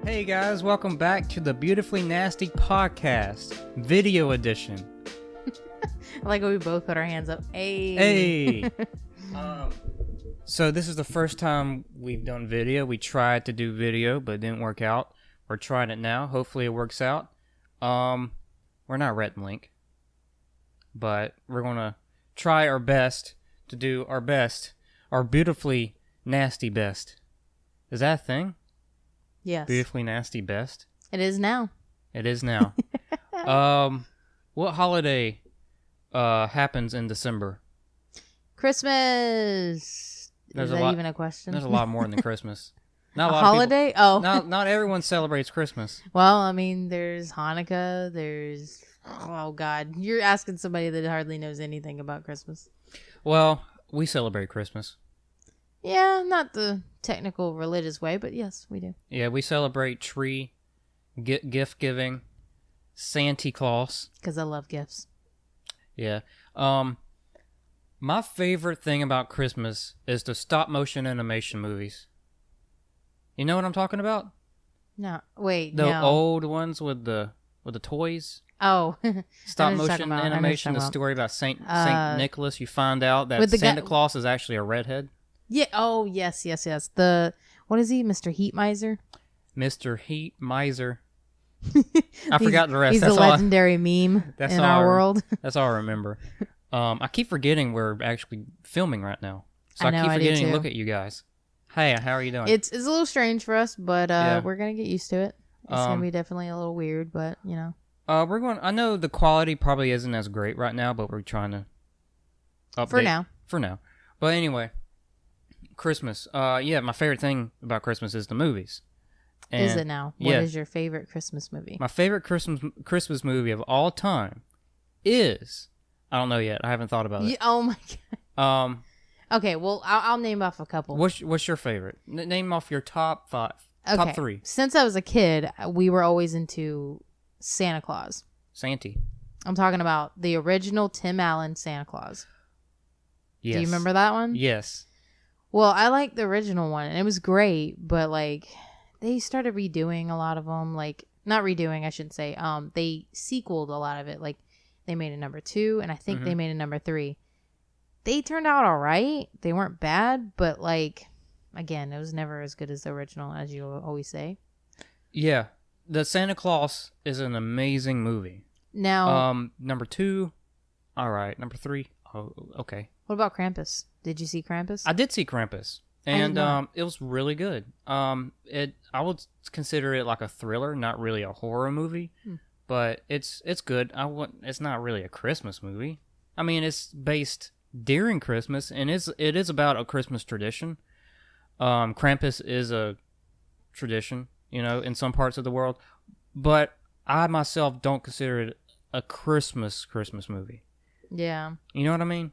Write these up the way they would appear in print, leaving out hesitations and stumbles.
Hey guys, welcome back to the Beautifully Nasty Podcast, video edition. I like how we both put our hands up. Hey. So this is the first time we've done video. We tried to do video, but it didn't work out. We're trying it now. Hopefully it works out. We're not Rhett and Link, but we're gonna try our best to do our best, our beautifully nasty best. Is that a thing? Yes. Beautifully nasty best? It is now. It is now. What holiday happens in December? Christmas. There's is a that lot- even a question? There's a lot more than Christmas. Not A lot of people- holiday? Oh. Not everyone celebrates Christmas. Well, I mean, there's Hanukkah. There's... Oh, God. You're asking somebody that hardly knows anything about Christmas. Well, we celebrate Christmas. Yeah, not the technical religious way, but yes, we do. Yeah, we celebrate tree, gift giving, Santa Claus. Because I love gifts. Yeah. My favorite thing about Christmas is the stop motion animation movies. You know what I'm talking about? No. Wait, The no. old ones with the toys. Oh. Stop I know what you're talking motion about. I know what you're animation. The talking about. story about Saint Nicholas. You find out that with the Santa guy- Claus is actually a redhead. Yeah. Oh, yes. The... What is he? Mr. Heat Miser? Mr. Heat Miser. I forgot the rest. He's That's a all. legendary meme That's in all our I- world. That's all I remember. I keep forgetting we're actually filming right now, so I I know, keep I do forgetting to too. look at you guys. Hey, how are you doing? It's a little strange for us, but Yeah. we're gonna get used to it. It's gonna Um, be definitely a little weird, but you know. We're going. I know the quality probably isn't as great right now, but we're trying to update For now. For now, but anyway, Christmas. Yeah, my favorite thing about Christmas is the movies. Is And it now? What is yeah. your favorite Christmas movie? My favorite Christmas movie of all time is, I don't know yet. I haven't thought about it. Oh my god. Um, Okay, well I'll name off a couple. what's your favorite? Name off your top five, top three. Since I was a kid, we were always into Santa Claus. Santee. I'm talking about the original Tim Allen Santa Claus. Yes. Do you remember that one? Yes. Well, I liked the original one, and it was great, but like they started redoing a lot of them. Like not redoing, I should say. They sequeled a lot of it. Like they made a number 2, and I think they made a number 3. They turned out all right. They weren't bad, but like again, it was never as good as the original, as you always say. Yeah. The Santa Claus is an amazing movie. Now, Number 2, all right. Number 3, oh, okay. what about Krampus? Did you see Krampus? I did see Krampus, did and not. it was really good. I would consider it like a thriller, not really a horror movie, but it's good. It's not really a Christmas movie. I mean, it's based during Christmas, and it is about a Christmas tradition. Krampus is a tradition, in some parts of the world, but I myself don't consider it a Christmas movie. Yeah. You know what I mean?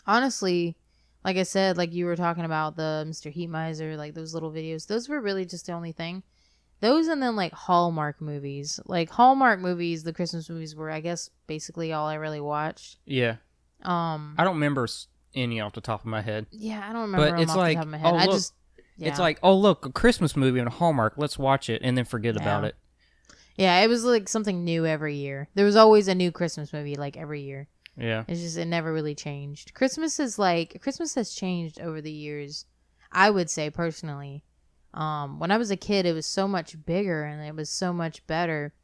Honestly, like I said, like you were talking about the Mr. Heat Miser, like those little videos, those were really just the only thing. Those and then like Hallmark movies. Like Hallmark movies, the Christmas movies were, I guess, basically all I really watched. Yeah. I don't remember any off the top of my head. Yeah, I don't remember them it's off like, the top of my head. oh, I look, just, yeah. It's like, oh, look, a Christmas movie on Hallmark. Let's watch it and then forget about Yeah. it. Yeah, it was like something new every year. There was always a new Christmas movie like every year. Yeah. It's just, it never really changed. Christmas has changed over the years, I would say personally. When I was a kid, it was so much bigger and it was so much better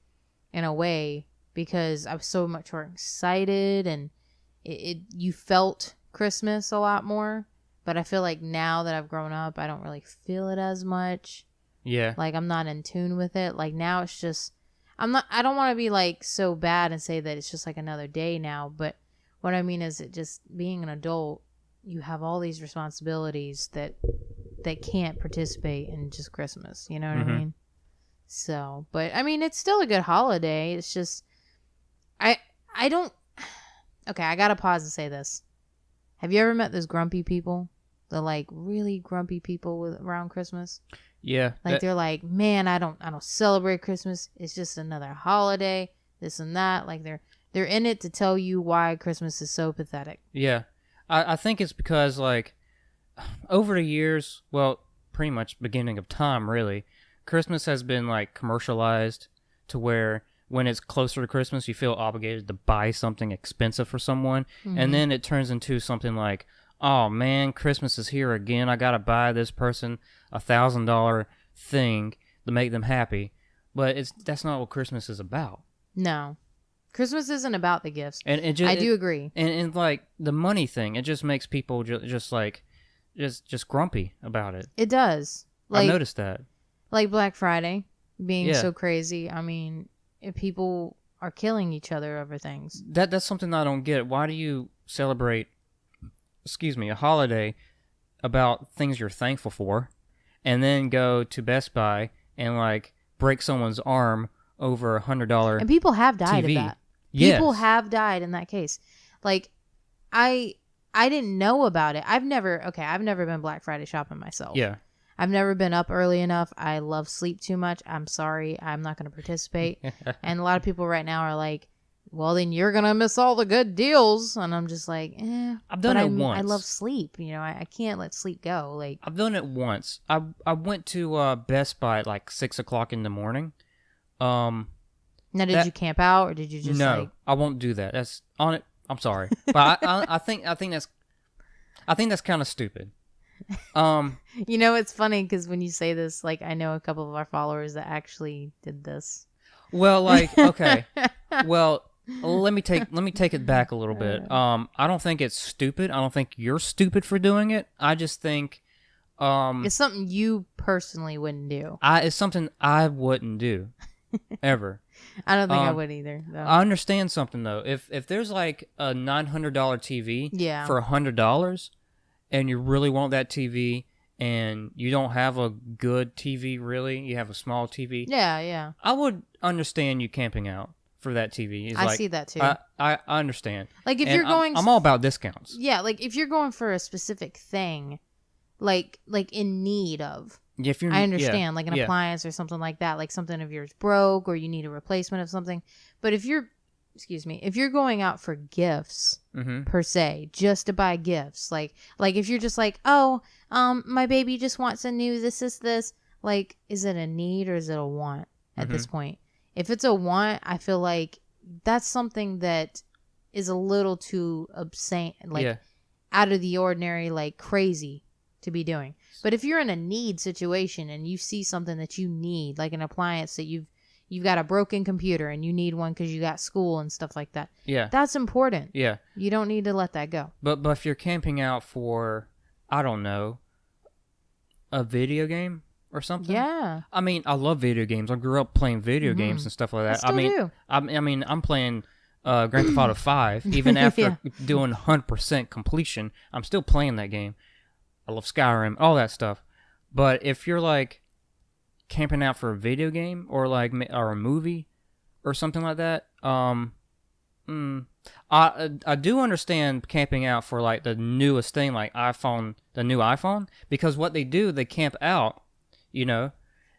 in a way because I was so much more excited and you felt Christmas a lot more. But I feel like now that I've grown up, I don't really feel it as much. Yeah. Like I'm not in tune with it. Like now it's just, I don't want to be like so bad and say that it's just like another day now. But what I mean is it just being an adult, you have all these responsibilities that can't participate in just Christmas. You know what I mean? So, but I mean, it's still a good holiday. It's just, I don't, okay, I got to pause and say this. Have you ever met those grumpy people? The like really grumpy people around Christmas? Yeah. Like they're like, man, I don't celebrate Christmas. It's just another holiday, this and that. Like they're in it to tell you why Christmas is so pathetic. Yeah. I think it's because, like, over the years, well, pretty much beginning of time, really. Christmas has been like commercialized to where when it's closer to Christmas, you feel obligated to buy something expensive for someone. And then it turns into something like, oh man, Christmas is here again. I got to buy this person $1,000 thing to make them happy. But that's not what Christmas is about. No. Christmas isn't about the gifts. And it just, I do agree. And like the money thing, it just makes people just grumpy about it. It does. I've noticed that. Like Black Friday being so crazy. I mean, if people are killing each other over things. That's something I don't get. Why do you celebrate, a holiday about things you're thankful for, and then go to Best Buy and like break someone's arm over $100? And people have died TV. of that. Yes. People have died in that case. Like, I didn't know about it. I've never been Black Friday shopping myself. Yeah. I've never been up early enough. I love sleep too much. I'm sorry. I'm not going to participate. And a lot of people right now are like, well, then you're going to miss all the good deals. And I'm just like, I've done it once. I love sleep. You know, I can't let sleep go. Like, I've done it once. I went to Best Buy at like 6 o'clock in the morning. Now, did you camp out or did you just No, I won't do that. That's on it. I'm sorry. But I think that's kind of stupid. You know, it's funny because when you say this, like, I know a couple of our followers that actually did this. Well, like, okay. Well, let me take it back a little bit. I don't think it's stupid. I don't think you're stupid for doing it. I just think it's something you personally wouldn't do. It's something I wouldn't do ever. I don't think I would either, though. I understand something though. If there's like a $900 TV for $100 and you really want that TV and you don't have a good TV really, you have a small TV. Yeah. I would understand you camping out for that TV. I see that too. I understand. Like if you're going, I'm all about discounts. Yeah, like if you're going for a specific thing, like in need of. Yeah, I understand, like an appliance or something like that, like something of yours broke or you need a replacement of something. But if you're going out for gifts per se, just to buy gifts, like if you're just like, oh, my baby just wants a new this, like, is it a need or is it a want at this point? If it's a want, I feel like that's something that is a little too obscene, like out of the ordinary, like crazy to be doing. But if you're in a need situation and you see something that you need, like an appliance that you've got a broken computer and you need one because you got school and stuff like that. Yeah. That's important. Yeah. You don't need to let that go. But if you're camping out for, I don't know, a video game or something. Yeah. I mean, I love video games. I grew up playing video games and stuff like that. I still do. I mean, I'm playing Grand Theft Auto 5. Even after doing 100% completion, I'm still playing that game. I love Skyrim, all that stuff. But if you're like camping out for a video game or a movie or something like that, I do understand camping out for like the newest thing, like the new iPhone, because what they do, they camp out. You know,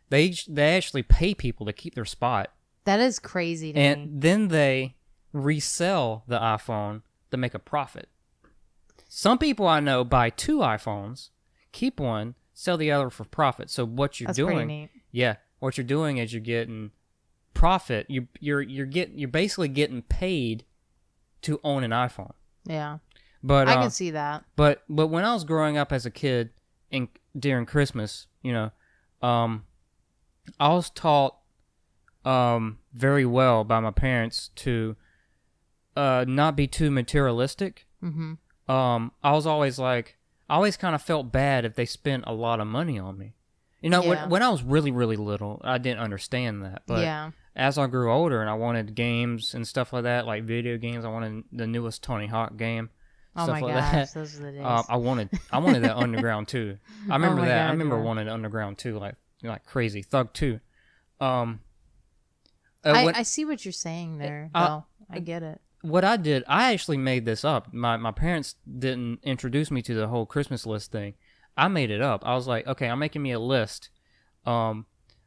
they actually pay people to keep their spot. That is crazy to me. And then they resell the iPhone to make a profit. Some people I know buy 2 iPhones, keep one, sell the other for profit. So what you're doing, pretty neat. Yeah, what you're doing is you're getting profit. You're basically getting paid to own an iPhone. Yeah, but I can see that. But when I was growing up as a kid, during Christmas, I was taught very well by my parents to not be too materialistic. Mm-hmm. I always kind of felt bad if they spent a lot of money on me. When I was really, really little, I didn't understand that. But as I grew older and I wanted games and stuff like that, like video games, I wanted the newest Tony Hawk game. Oh stuff my like gosh, that. those are the days. I wanted that Underground 2. I remember my that. God, I remember yeah. wanting Underground 2 like crazy. Thug 2. I see what you're saying there, though. I get it. What I did, I actually made this up. My parents didn't introduce me to the whole Christmas list thing. I made it up. I was like, okay, I'm making me a list. I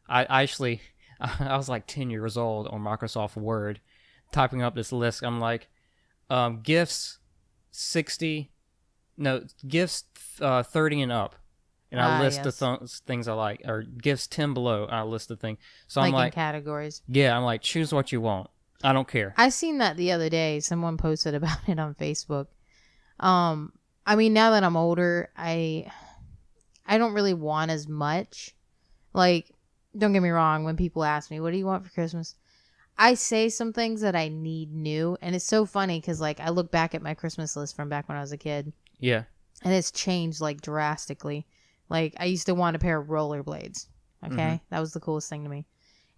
was like 10 years old on Microsoft Word, typing up this list. I'm like, gifts 30 and up. and I list yes. the things I like, or gifts 10 below. I list the thing. So I'm in like, categories. yeah, I'm like, choose what you want. I don't care. I seen that the other day. Someone posted about it on Facebook. I mean, now that I'm older, I don't really want as much. Like, don't get me wrong. When people ask me, "What do you want for Christmas?" I say some things that I need new, and it's so funny because like I look back at my Christmas list from back when I was a kid, Yeah. and it's changed like drastically. Like I used to want a pair of rollerblades. Okay, that was the coolest thing to me.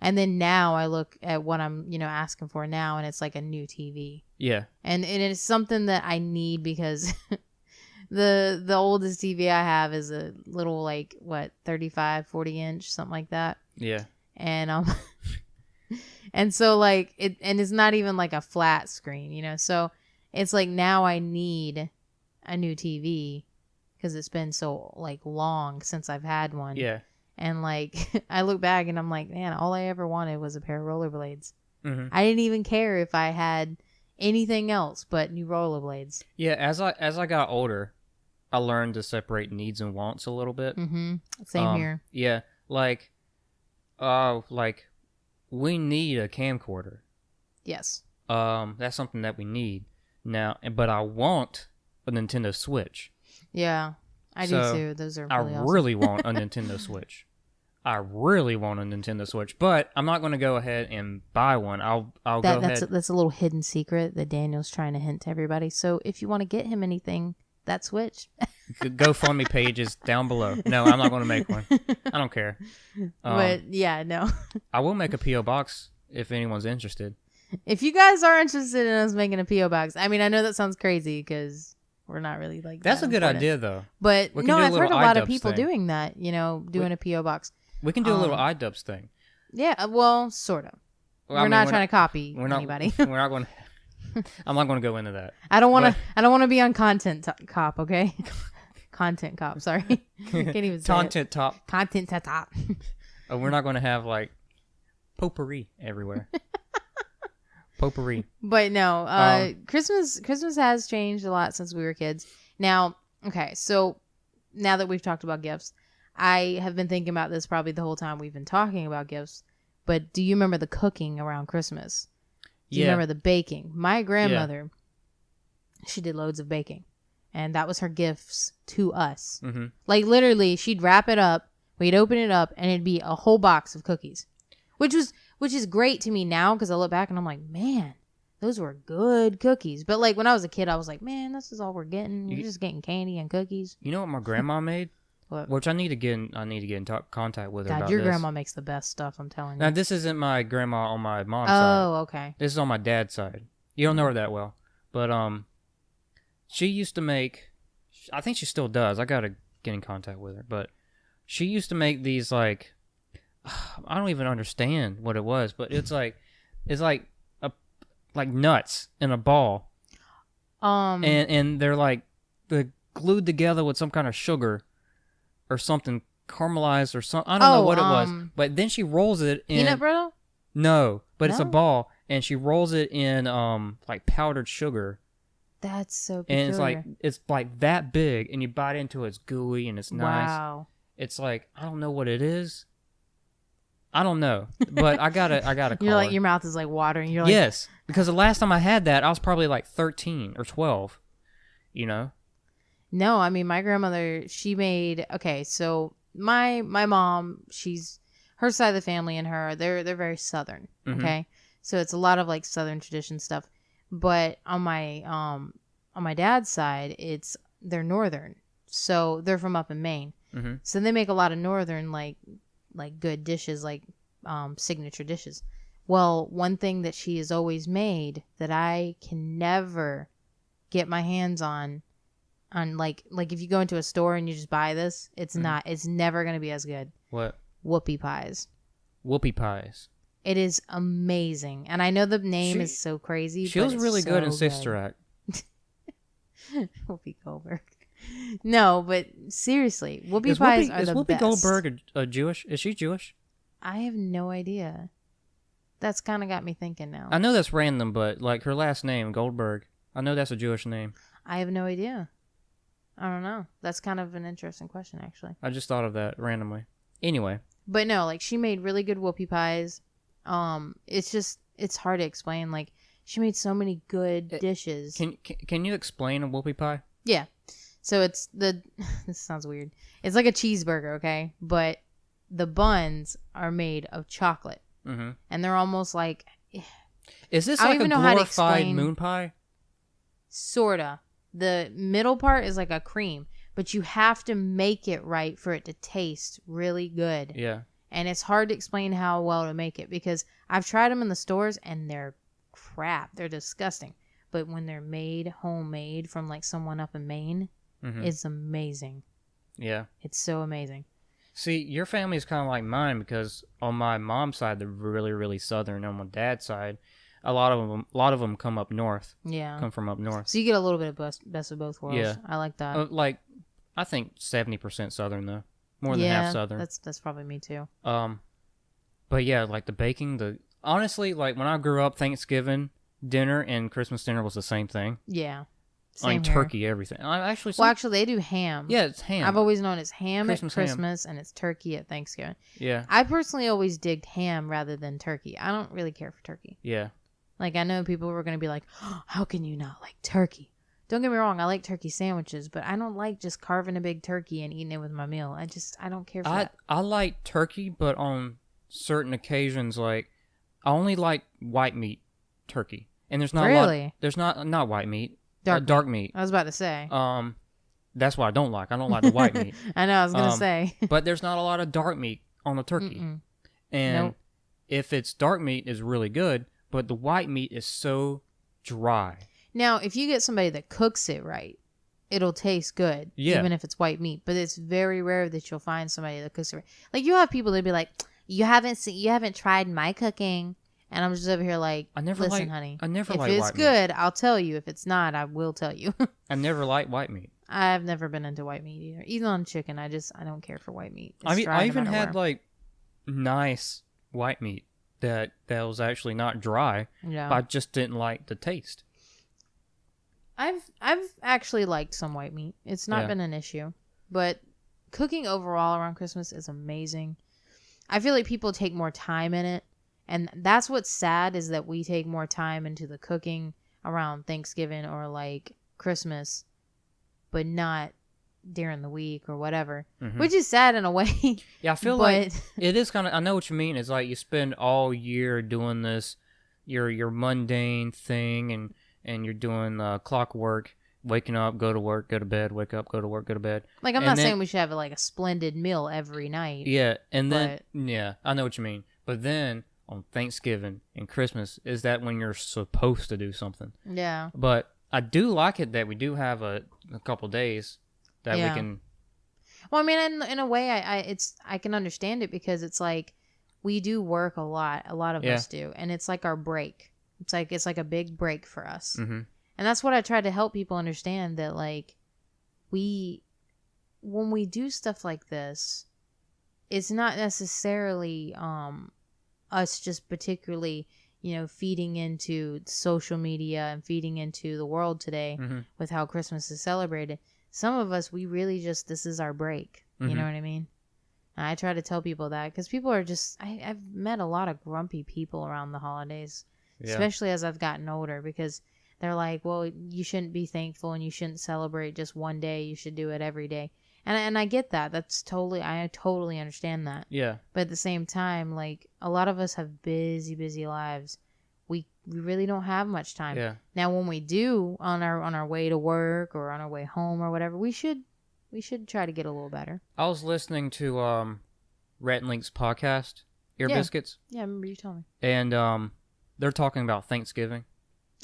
And then now I look at what I'm, asking for now, and it's like a new TV. Yeah. And it is something that I need because the oldest TV I have is a little like 35, 40 inch, something like that. Yeah. And and so like it's not even like a flat screen, so it's like now I need a new TV because it's been so like long since I've had one. Yeah. And like I look back and I'm like, man, all I ever wanted was a pair of rollerblades. Mm-hmm. I didn't even care if I had anything else but new rollerblades. Yeah. As I got older, I learned to separate needs and wants a little bit. Mm-hmm. Same here. Yeah. Like we need a camcorder. Yes. That's something that we need now. But I want a Nintendo Switch. Yeah, I do too. Those are really awesome. really want a Nintendo Switch. I really want a Nintendo Switch, but I'm not going to go ahead and buy one. I'll go ahead. That's a little hidden secret that Daniel's trying to hint to everybody. So if you want to get him anything, that Switch. GoFundMe page is down below. No, I'm not going to make one. I don't care. But yeah, no. I will make a P.O. box if anyone's interested. If you guys are interested in us making a P.O. box, I mean, I know that sounds crazy because we're not really like That's that a good important. idea, though. But We can no, do a I've heard a little lot of iDubbbz people thing. doing that, doing a P.O. box. We can do a little iDubbbz thing. Yeah, well, sort of. Well, We're not trying to copy anybody. We're not going. I'm not going to go into that. I don't want to. I don't want to be on Content Cop. Okay, Content Cop. Sorry, can't even say Content top. it. Content Top. We're not going to have like potpourri everywhere. Potpourri. But no, Christmas has changed a lot since we were kids. Now, okay, so now that we've talked about gifts, I have been thinking about this probably the whole time we've been talking about gifts. But do you remember the cooking around Christmas? Do you remember the baking? My grandmother, she did loads of baking. And that was her gifts to us. Mm-hmm. Like literally, she'd wrap it up, we'd open it up, and it'd be a whole box of cookies. Which is great to me now because I look back and I'm like, man, those were good cookies. But like when I was a kid, I was like, man, this is all we're getting. We're just getting candy and cookies. You know what my grandma made? What? Which I need to get in contact with her God, about your this. grandma makes the best stuff, I'm telling you. Now, this isn't my grandma on my mom's side. Oh, okay. This is on my dad's side. You don't know her that well. But she used to make, I think she still does. I got to get in contact with her. But she used to make these like, I don't even understand what it was. But it's like nuts in a ball. And they're glued together with some kind of sugar. Or something caramelized or something. I don't know what it was. But then she rolls it in... Peanut brittle? No, but it's a No? ball. And she rolls it in like powdered sugar. That's so peculiar. And it's like that big. And you bite into it, it's gooey and it's nice. Wow. It's like, I don't know what it is. I don't know. But I gotta call You're like, her. your mouth is like watering. You're like, Yes. Because the last time I had that, I was probably like 13 or 12. You know? No, I mean my grandmother, she made so my mom, she's her side of the family and they're very southern. Mhm. Okay. So it's a lot of like southern tradition stuff. But on my dad's side, they're northern. So they're from up in Maine. Mm-hmm. So they make a lot of northern like good dishes, like signature dishes. Well, one thing that she has always made that I can never get my hands on like if you go into a store and you just buy this, it's never going to be as good. What? Whoopie pies. Whoopie pies. It is amazing. And I know the name is so crazy. She was really good in Sister Act. Whoopi Goldberg. No, but seriously, Whoopi pies are the Whoopi best. Goldberg a Jewish? Is she Jewish? I have no idea. That's kind of got me thinking now. I know that's random, but like her last name, Goldberg. I know that's a Jewish name. I have no idea. I don't know. That's kind of an interesting question, actually. I just thought of that randomly. Anyway. But no, like, she made really good whoopie pies. It's hard to explain. Like, she made so many good dishes. Can you explain a whoopie pie? Yeah. So it's this sounds weird. It's like a cheeseburger, okay? But the buns are made of chocolate. Mm-hmm. And they're almost like... Is this I don't like a even know how to glorified explain- moon pie? Sorta. The middle part is like a cream, but you have to make it right for it to taste really good. Yeah. And it's hard to explain how well to make it because I've tried them in the stores and they're crap. They're disgusting. But when they're made homemade from like someone up in Maine, Mm-hmm. it's amazing. Yeah. It's so amazing. See, your family is kind of like mine because on my mom's side they're really, really southern. On my dad's side, a lot of them come up north. Yeah. Come from up north. So you get a little bit of best of both worlds. Yeah. I like that. Like, I think 70% southern though, more than half southern. That's probably me too. But yeah, like the baking. Honestly, like when I grew up, Thanksgiving dinner and Christmas dinner was the same thing. Yeah. I mean, Same here. turkey, everything. Actually, Well, actually, they do ham. yeah, it's ham. I've always known it's ham Christmas at ham. Christmas and it's turkey at Thanksgiving. Yeah, I personally always digged ham rather than turkey. I don't really care for turkey. yeah. Like, I know people were going to be like, oh, how can you not like turkey? Don't get me wrong, I like turkey sandwiches, but I don't like just carving a big turkey and eating it with my meal. I don't care for that. I like turkey, but on certain occasions, like I only like white meat turkey, and there's not a lot. Really? There's not white meat. Dark meat. I was about to say. That's what I don't like. I don't like the white meat. I know, I was going to say. But there's not a lot of dark meat on the turkey. Mm-mm. And Nope. if it's dark meat, is really good, but the white meat is so dry. Now, if you get somebody that cooks it right, it'll taste good, Yeah. even if it's white meat. But it's very rare that you'll find somebody that cooks it right. Like, you have people that be like, you haven't tried my cooking. And I'm just over here like, listen, honey. I never if like it's white meat. good, I'll tell you. If it's not, I will tell you. I never like white meat. I've never been into white meat either. Even on chicken, I don't care for white meat. It's dry I no even matter had where. like nice white meat that was actually not dry. Yeah. But I just didn't like the taste. I've actually liked some white meat. It's not Yeah. been an issue. But cooking overall around Christmas is amazing. I feel like people take more time in it. And that's what's sad is that we take more time into the cooking around Thanksgiving or like Christmas, but not during the week or whatever, Mhm. which is sad in a way. Yeah, I feel like it is kind of. I know what you mean. It's like you spend all year doing this, your mundane thing, and you're doing clockwork, waking up, go to work, go to bed, wake up, go to work, go to bed. like, I'm and not then- saying we should have like a splendid meal every night. Yeah, and then yeah, I know what you mean. But then on Thanksgiving and Christmas, is that when you're supposed to do something? Yeah. But I do like it that we do have a couple days that Yeah. we can. Well, I mean, in a way, I can understand it because it's like we do work a lot. A lot of Yeah. us do, and it's like our break. It's like a big break for us, Mhm. and that's what I try to help people understand that like when we do stuff like this, it's not necessarily us just particularly feeding into social media and feeding into the world today Mhm. with how Christmas is celebrated. Some of us, we really just, this is our break. You Mhm. know what I mean? And I try to tell people that because people are just, I've met a lot of grumpy people around the holidays, Yeah. especially as I've gotten older, because they're like, well, you shouldn't be thankful and you shouldn't celebrate just one day. You should do it every day. And I get that. I totally understand that. Yeah. But at the same time, like, a lot of us have busy lives. We really don't have much time. Yeah. Now, when we do on our way to work or on our way home or whatever, we should try to get a little better. I was listening to Rhett and Link's podcast, Ear Yeah. Biscuits, Yeah, I remember you telling me. and they're talking about Thanksgiving.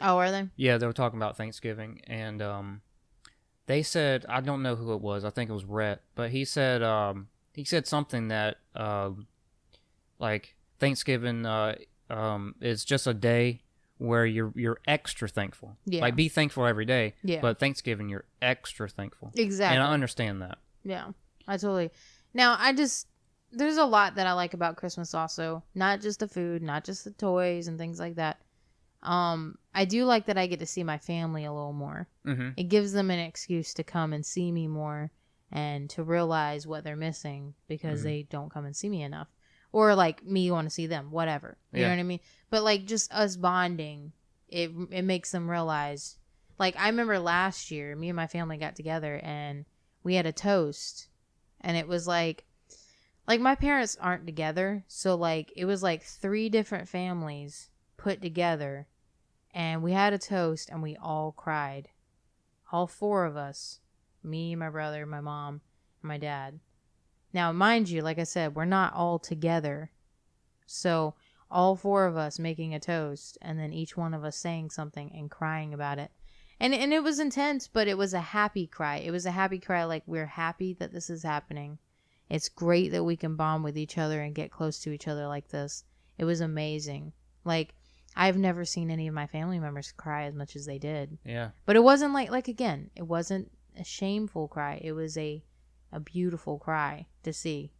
Oh, are they? Yeah, they were talking about Thanksgiving, and they said, I don't know who it was. I think it was Rhett, but he said something that like Thanksgiving is just a day where you're extra thankful. Yeah. Like, be thankful every day. Yeah. But Thanksgiving, you're extra thankful. Exactly. And I understand that. Yeah, I totally. Now, there's a lot that I like about Christmas also. Not just the food, not just the toys and things like that. I do like that I get to see my family a little more. Mm-hmm. It gives them an excuse to come and see me more and to realize what they're missing because Mm-hmm. they don't come and see me enough. Or like me want to see them, whatever. You Yeah. know what I mean? But like just us bonding, it makes them realize. Like I remember last year, me and my family got together and we had a toast, and it was like my parents aren't together, so like it was like 3 different families put together, and we had a toast and we all cried. All 4 of us, me, my brother, my mom, and my dad. Now, mind you, like I said, we're not all together. So, all 4 of us making a toast, and then each one of us saying something and crying about it. And it was intense, but it was a happy cry. It was a happy cry, like we're happy that this is happening. It's great that we can bond with each other and get close to each other like this. It was amazing. Like, I've never seen any of my family members cry as much as they did. Yeah. But it wasn't like again, it wasn't a shameful cry. It was a beautiful cry to see,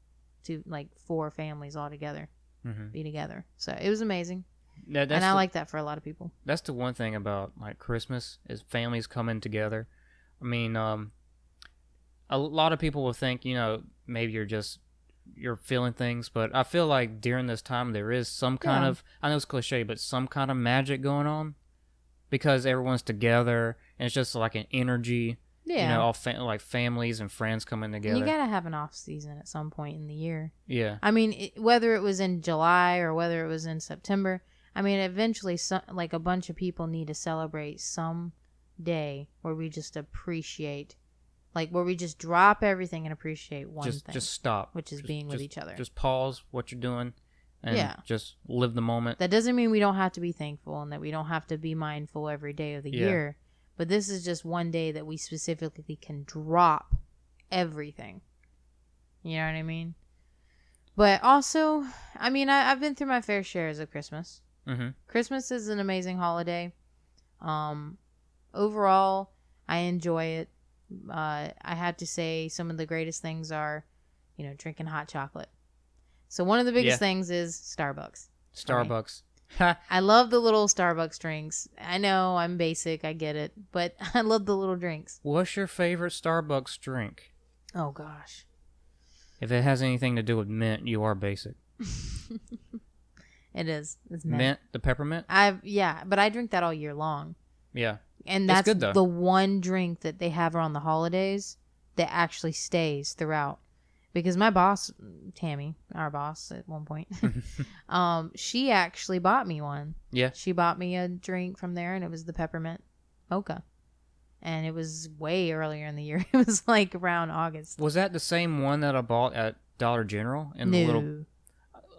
to like 4 families all together Mm-hmm. be together. So it was amazing. That's And I like that for a lot of people. That's the one thing about like Christmas is families coming together. I mean, a lot of people will think, maybe you're feeling things, but I feel like during this time there is some kind of, I know it's cliche, but some kind of magic going on because everyone's together and it's just like an energy. Yeah. All like families and friends coming together. And you gotta have an off season at some point in the year. Yeah. I mean, whether it was in July or whether it was in September, I mean, eventually, like a bunch of people need to celebrate some day where we just appreciate, like where we just drop everything and appreciate one thing. Just stop. which is being with each other. Just pause what you're doing and just live the moment. That doesn't mean we don't have to be thankful and that we don't have to be mindful every day of the year. But this is just one day that we specifically can drop everything. You know what I mean? But also, I mean, I've been through my fair shares of Christmas. Mm-hmm. Christmas is an amazing holiday. Overall, I enjoy it. I had to say some of the greatest things are, drinking hot chocolate. So one of the biggest things is Starbucks. Starbucks. I love the little Starbucks drinks. I know I'm basic, I get it, but I love the little drinks. What's your favorite Starbucks drink? Oh gosh. If it has anything to do with mint, you are basic. It is. It's mint, the peppermint? But I drink that all year long. Yeah. And that's good, though. the one drink that they have around the holidays that actually stays throughout. Because my boss, Tammy, our boss at one point, she actually bought me one. Yeah. She bought me a drink from there, and it was the peppermint mocha. And it was way earlier in the year. It was like around August. Was that the same one that I bought at Dollar General? No.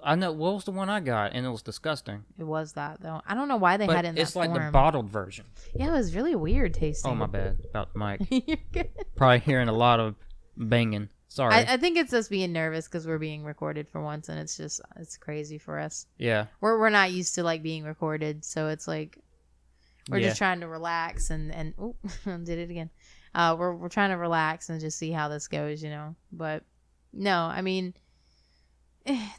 I know. What was the one I got? And it was disgusting. It was that, though. I don't know why they But had it in it's that like form. the bottled version. Yeah, it was really weird tasting. Oh, my bad. About the mic. You're good. Probably hearing a lot of banging. Sorry. I think it's us being nervous because we're being recorded for once, and it's crazy for us. Yeah. We're not used to like being recorded, so it's like we're just trying to relax and oh, did it again. We're trying to relax and just see how this goes, But no, I mean,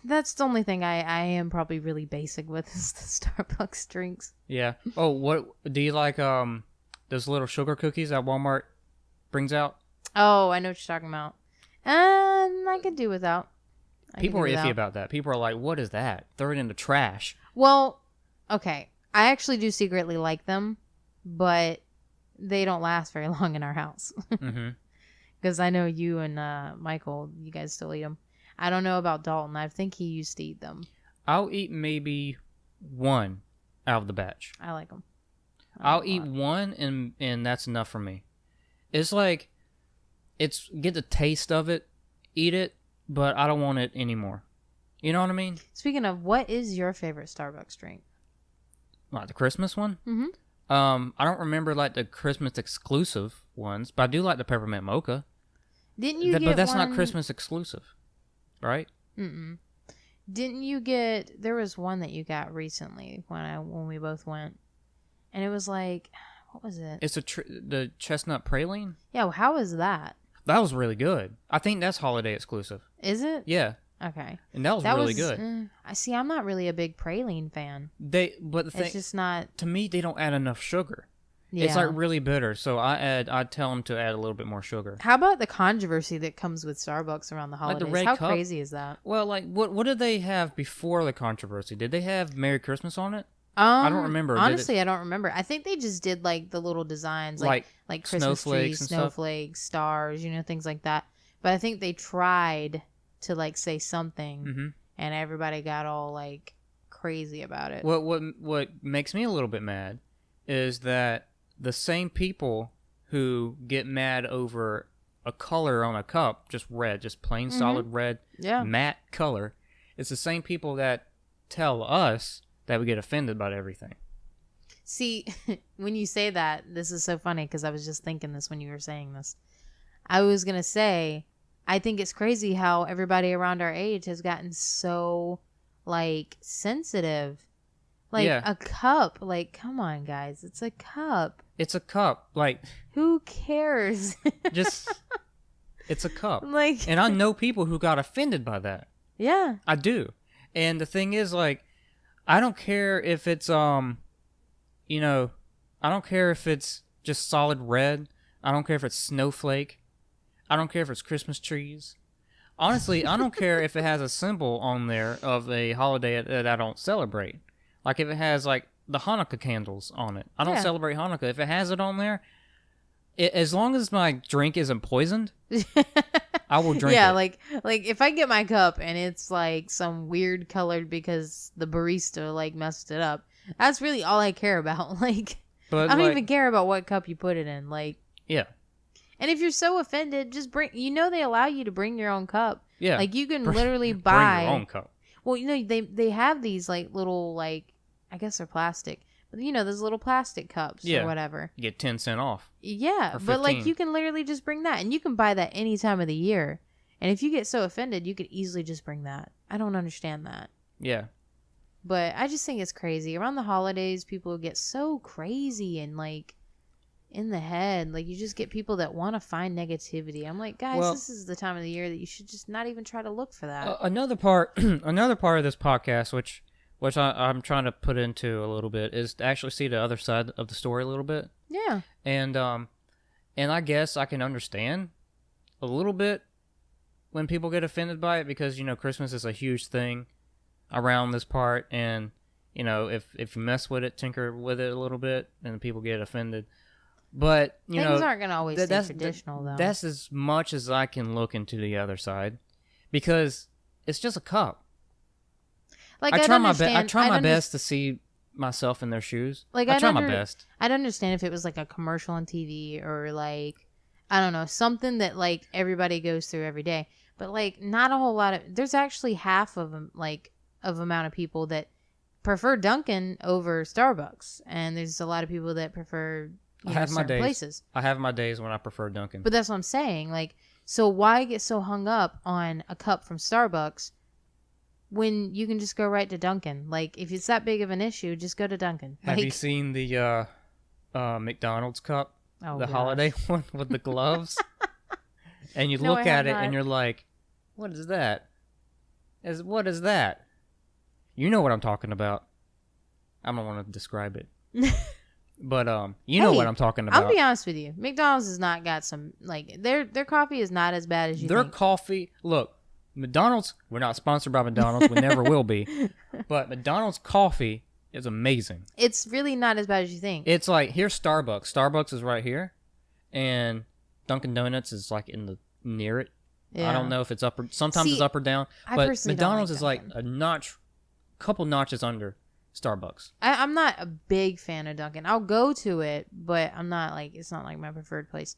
that's the only thing I am probably really basic with is the Starbucks drinks. Yeah. Oh, what do you like? Those little sugar cookies that Walmart brings out. Oh, I know what you're talking about. I could do without. People are iffy about that. People are like, "What is that? Throw it in the trash." Well, okay. I actually do secretly like them, but they don't last very long in our house. Mm-hmm. Because I know you and Michael, you guys still eat them. I don't know about Dalton. I think he used to eat them. I'll eat maybe one out of the batch. I like them. I'll eat one, and that's enough for me. It's like, get the taste of it, eat it, but I don't want it anymore. You know what I mean? Speaking of, what is your favorite Starbucks drink? Like the Christmas one? Mm-hmm. I don't remember like the Christmas exclusive ones, but I do like the peppermint mocha. Didn't you get But that's one... not Christmas exclusive, right? Mm-mm. Didn't you get... There was one that you got recently when we both went. And it was like... What was it? It's the chestnut praline? Yeah, well, how is that? That was really good. I think that's holiday exclusive. Is it? Yeah. Okay. and that was really good. I see. I'm not really a big praline fan. But the thing, It's just not. to me, they don't add enough sugar. Yeah. It's like really bitter, so I tell them to add a little bit more sugar. How about the controversy that comes with Starbucks around the Like the holidays? red How cup? crazy is that? Well, like what did they have before the controversy? Did they have Merry Christmas on it? I don't remember. Did Honestly, I don't remember. I think they just did like the little designs, like Christmas snowflakes trees, and stuff? snowflakes, stars, things like that. But I think they tried to like say something, Mhm. and everybody got all like crazy about it. What makes me a little bit mad is that the same people who get mad over a color on a cup, just red, just plain solid red, Yeah. matte color, it's the same people that tell us that we get offended by everything. See, when you say that, this is so funny because I was just thinking this when you were saying this. I was going to say, I think it's crazy how everybody around our age has gotten so, like, sensitive. Like, Yeah. a cup. Like, come on, guys. It's a cup. It's a cup, like Who cares? just it's a cup. Like, And I know people who got offended by that. yeah. I do. And the thing is, like, I don't care if it's I don't care if it's just solid red. I don't care if it's snowflake. I don't care if it's Christmas trees. Honestly, I don't care if it has a symbol on there of a holiday that I don't celebrate. Like if it has like the Hanukkah candles on it. I don't Yeah. celebrate Hanukkah. If it has it on there, as long as my drink isn't poisoned, I will drink Yeah, it. like if I get my cup and it's like some weird colored because the barista like messed it up, that's really all I care about. Like, But I don't like, even care about what cup you put it in. Like, yeah, and if you're so offended, just bring. They allow you to bring your own cup. yeah. Like you can Bring- literally Bring buy. your own cup. Well, they have these like little like I guess they're plastic, but those little plastic cups Yeah. or whatever. You get 10 cents off. Yeah, Or but like 15. you can literally just bring that, and you can buy that any time of the year. And if you get so offended, you could easily just bring that. I don't understand that. Yeah. But I just think it's crazy. Around the holidays, people get so crazy and like in the head. Like you just get people that want to find negativity. I'm like, guys, Well- this is the time of the year that you should just not even try to look for that. Another part of this podcast, which I'm trying to put into a little bit, is to actually see the other side of the story a little bit. Yeah. And I guess I can understand a little bit when people get offended by it because Christmas is a huge thing around this part, and if you mess with it, tinker with it a little bit, then people get offended. But Things aren't going to always stay that's traditional, though. That's as much as I can look into the other side, because it's just a cup. Like, I I'd try my understand- best. I try I'd my under- best to see myself in their shoes. Like, I I'd try my under- best. I'd understand if it was like a commercial on TV or like, I don't know, something that like everybody goes through every day. But like, not a whole lot of. There's actually half of them, like, of amount of people that prefer Dunkin' over Starbucks, and there's a lot of people that prefer I have my certain days. places. I have my days when I prefer Dunkin'. But that's what I'm saying. Like, so why get so hung up on a cup from Starbucks when you can just go right to Dunkin'? Like, if it's that big of an issue, just go to Dunkin'. Have Like, you seen the McDonald's cup, oh, the gosh. holiday one with the gloves? And you No, look I at have it not. and you're like, "What is that? What is that?" You know what I'm talking about. I don't want to describe it, but you know Hey, what I'm talking about. I'll be honest with you. McDonald's has not got some like their coffee is not as bad as you Their think. coffee. Look, McDonald's. We're not sponsored by McDonald's. We never will be. But McDonald's coffee is amazing. It's really not as bad as you think. It's like here's Starbucks. Starbucks is right here, and Dunkin' Donuts is like in the near it. Yeah. I don't know if it's up or sometimes it's See, up or down. I But personally don't McDonald's like is like Dunkin'. couple notches under Starbucks. I'm not a big fan of Dunkin'. I'll go to it, but I'm not like it's not like my preferred place.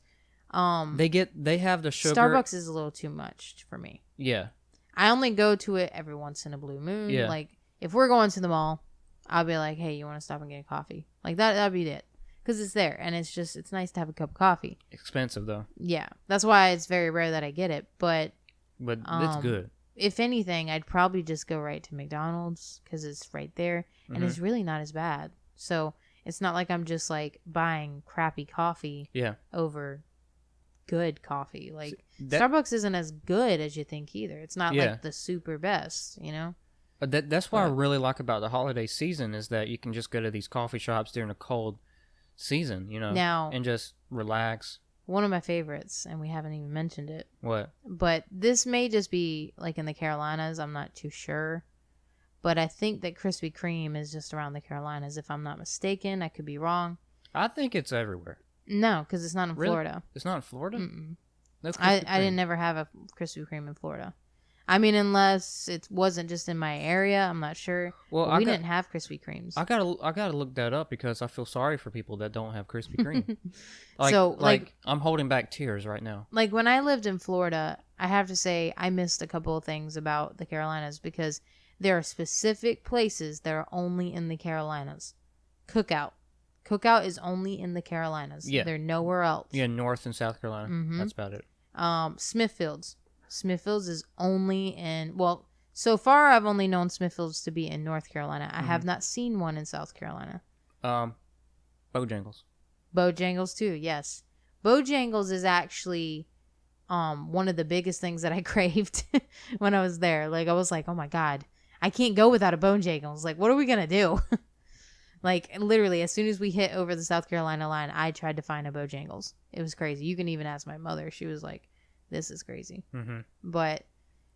They have the sugar. Starbucks is a little too much for me. Yeah, I only go to it every once in a blue moon. Yeah. Like if we're going to the mall, I'll be like, "Hey, you want to stop and get a coffee?" Like that'd be it. Because it's there, and it's nice to have a cup of coffee. expensive though, Yeah, that's why it's very rare that I get it. But but it's good. if anything, I'd probably just go right to McDonald's because it's right there, and it's really not as bad. So it's not like I'm just like buying crappy coffee Yeah, over good coffee. Like That, Starbucks isn't as good as you think either. It's not Yeah. like the super best, you know? that's what I But- really like about the holiday season is that you can just go to these coffee shops during a cold season, Now, and just relax. one of my favorites, and we haven't even mentioned it, What? but this may just be like in the Carolinas. I'm not too sure. But I think that Krispy Kreme is just around the Carolinas, if I'm not mistaken. I could be wrong. I think it's everywhere. No, because it's not in Really? Florida. It's not in Florida? Mm-mm. No I Krispy didn't Kreme. never have a Krispy Kreme in Florida. I mean, unless it wasn't just in my area, I'm not sure. Well, But we didn't have Krispy Kremes. I gotta look that up because I feel sorry for people that don't have Krispy Kreme. So, like- I'm holding back tears right now. Like when I lived in Florida, I have to say I missed a couple of things about the Carolinas because there are specific places that are only in the Carolinas. Cookout is only in the Carolinas. Yeah. They're nowhere else. Yeah, North and South Carolina. Mhm. That's about it. Smithfields is only in, well, so far I've only known Smithfields to be in North Carolina. I have not seen one in South Carolina. Bojangles. Bojangles too, yes. Bojangles is actually one of the biggest things that I craved when I was there. Like I was like, oh my God, I can't go without a Bojangles. Like, what are we gonna do? Like literally, as soon as we hit over the South Carolina line, I tried to find a Bojangles. It was crazy. You can even ask my mother. She was like, this is crazy. Mm-hmm. But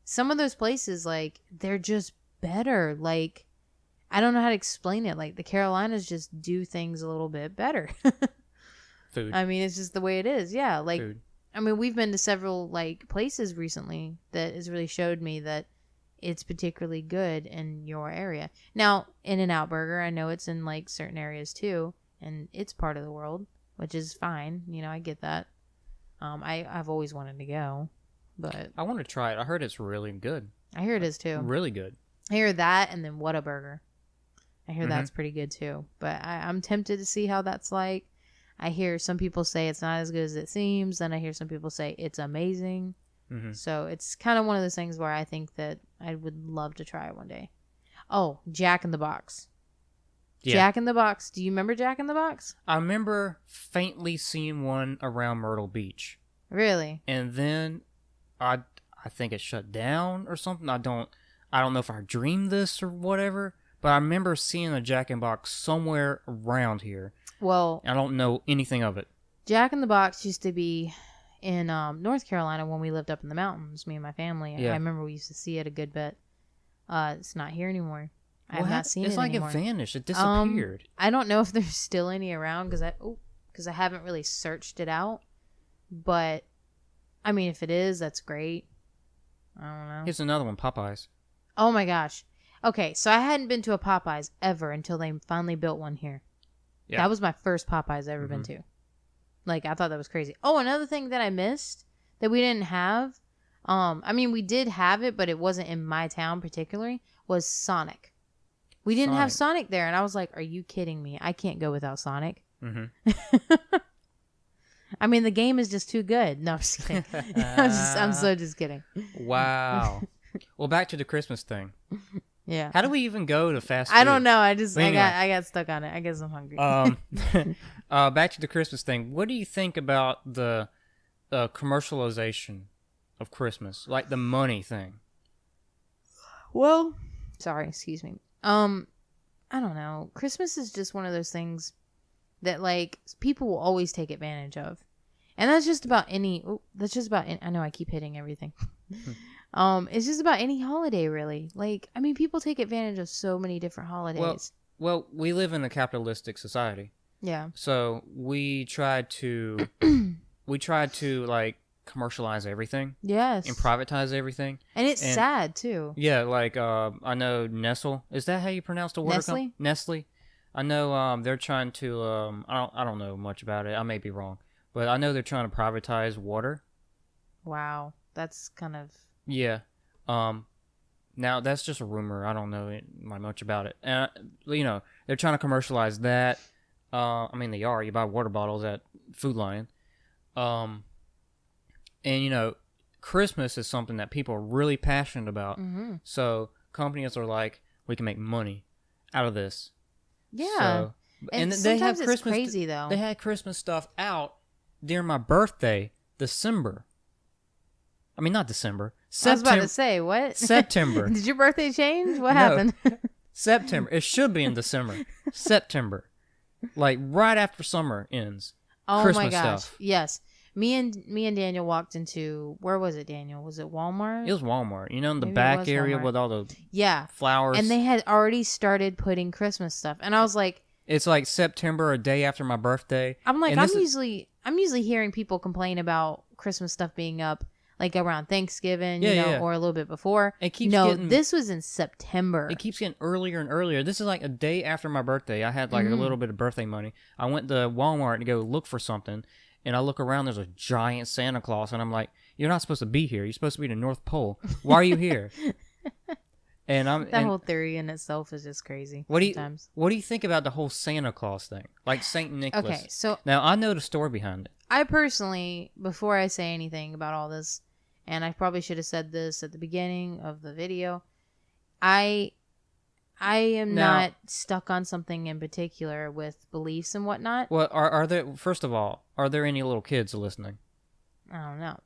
some of those places, like, they're just better. Like, I don't know how to explain it. Like, the Carolinas just do things a little bit better. Food. I mean, it's just the way it is. Yeah. Like, Food. I mean, we've been to several, like, places recently that has really showed me that it's particularly good in your area. Now, In-N-Out Burger, I know it's in, like, certain areas too, and it's part of the world, which is fine. You know, I get that. I've always wanted to go, but I want to try it. I heard it's really good. I hear it is too. Really good. I hear that, and then Whataburger. I hear Mhm. that's pretty good too. But I'm tempted to see how that's like. I hear some people say it's not as good as it seems, and I hear some people say it's amazing. Mm-hmm. So it's kind of one of those things where I think that I would love to try it one day. Oh, Jack in the Box. Yeah. Jack in the Box. Do you remember Jack in the Box? I remember faintly seeing one around Myrtle Beach, Really? and then I think it shut down or something. I don't know if I dreamed this or whatever, but I remember seeing a Jack in the Box somewhere around here. Well, I don't know anything of it. Jack in the Box used to be in North Carolina when we lived up in the mountains, me and my family. Yeah. I remember we used to see it a good bit. It's not here anymore. I have What not happened? seen It's it like anymore. it vanished. It disappeared. I don't know if there's still any around because I haven't really searched it out. But I mean, if it is, that's great. I don't know. Here's another one, Popeyes. Oh my gosh. Okay, so I hadn't been to a Popeyes ever until they finally built one here. Yeah. That was my first Popeyes I've ever been to. Like, I thought that was crazy. Oh, another thing that I missed that we didn't have, I mean, we did have it, but it wasn't in my town particularly, was Sonic. We didn't have Sonic there, and I was like, are you kidding me? I can't go without Sonic. Mm-hmm. I mean, the game is just too good. No, I'm just kidding. I'm so just kidding. Wow. Well, back to the Christmas thing. Yeah. How do we even go to fast food? I don't know. I Anyway. got stuck on it. I guess I'm hungry. Back to the Christmas thing. What do you think about the commercialization of Christmas, like the money thing? Well, sorry, excuse me. I don't know. Christmas is just one of those things that like people will always take advantage of. And that's just about any I know I keep hitting everything. It's just about any holiday really. Like, I mean, people take advantage of so many different holidays. Well, we live in a capitalistic society. Yeah. So we tried to like commercialize everything Yes. and privatize everything. And it's and- sad too. Yeah, like I know Nestle. Is that how you pronounce the word? Nestle? Nestle. I know they're trying to I don't know much about it. I may be wrong, but I know they're trying to privatize water. Wow. That's kind of Yeah. Now that's just a rumor. I don't know much about it. And they're trying to commercialize that. I mean they are. You buy water bottles at Food Lion. And Christmas is something that people are really passionate about. Mhm. So companies are like, we can make money out of this. Yeah. So, and they have sometimes it's Christmas. crazy though. They had Christmas stuff out during my birthday December. I mean, not December. I was about September. to say, what? September. Did your birthday change? What No. happened? September. It should be in December. September. Like right after summer ends. Oh Christmas my gosh. stuff. Yes. Me and Daniel walked into, where was it, Daniel? Was it Walmart? It was Walmart. You know, in the Maybe it back was area Walmart. with all the Yeah. flowers. And they had already started putting Christmas stuff. And I was like, It's like September, a day after my birthday. I'm And this is- I'm usually hearing people complain about Christmas stuff being up like around Thanksgiving, Yeah. or a little bit before. It keeps no, getting- this was in September. It keeps getting earlier and earlier. This is like a day after my birthday. I had like a little bit of birthday money. I went to Walmart to go look for something, and I look around. There's a giant Santa Claus, and I'm like, "You're not supposed to be here. You're supposed to be the North Pole. Why are you here?" And I'm That and whole theory in itself is just crazy. what do you sometimes. what do you think about the whole Santa Claus thing, like Saint Nicholas? Okay, so Now I know the story behind it. I personally, before I say anything about all this, and I probably should have said this at the beginning of the video, I am Now- not stuck on something in particular with beliefs and whatnot. Well, are there? First of all, are there any little kids listening? I don't know.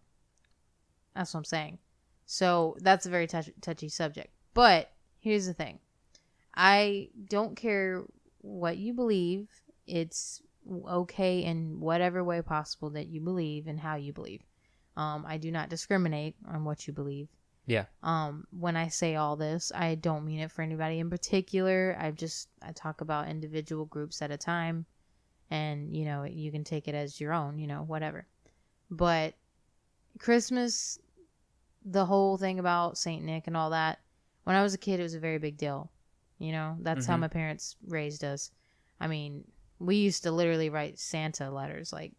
That's what I'm saying. So that's a very touchy subject. But here's the thing. I don't care what you believe. It's okay in whatever way possible that you believe and how you believe. I do not discriminate on what you believe. Yeah. When I say all this, I don't mean it for anybody in particular. I talk about individual groups at a time, and you can take it as your own, whatever. But Christmas, the whole thing about Saint Nick and all that, when I was a kid, it was a very big deal. That's how Mhm. my parents raised us. I mean, we used to literally write Santa letters, like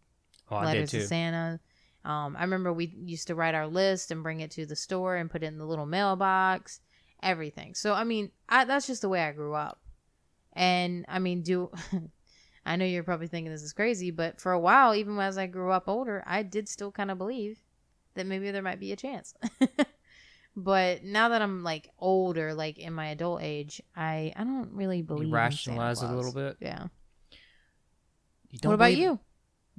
Oh, I did letters too. to Santa. I remember we used to write our list and bring it to the store and put it in the little mailbox, everything. So, I mean, that's just the way I grew up. And, I mean, I know you're probably thinking this is crazy, but for a while, even as I grew up older, I did still kind of believe that maybe there might be a chance. But now that I'm, like, older, like, in my adult age, I don't really believe You in rationalize it Santa a little Claus. bit. Yeah. You don't What about believe- you?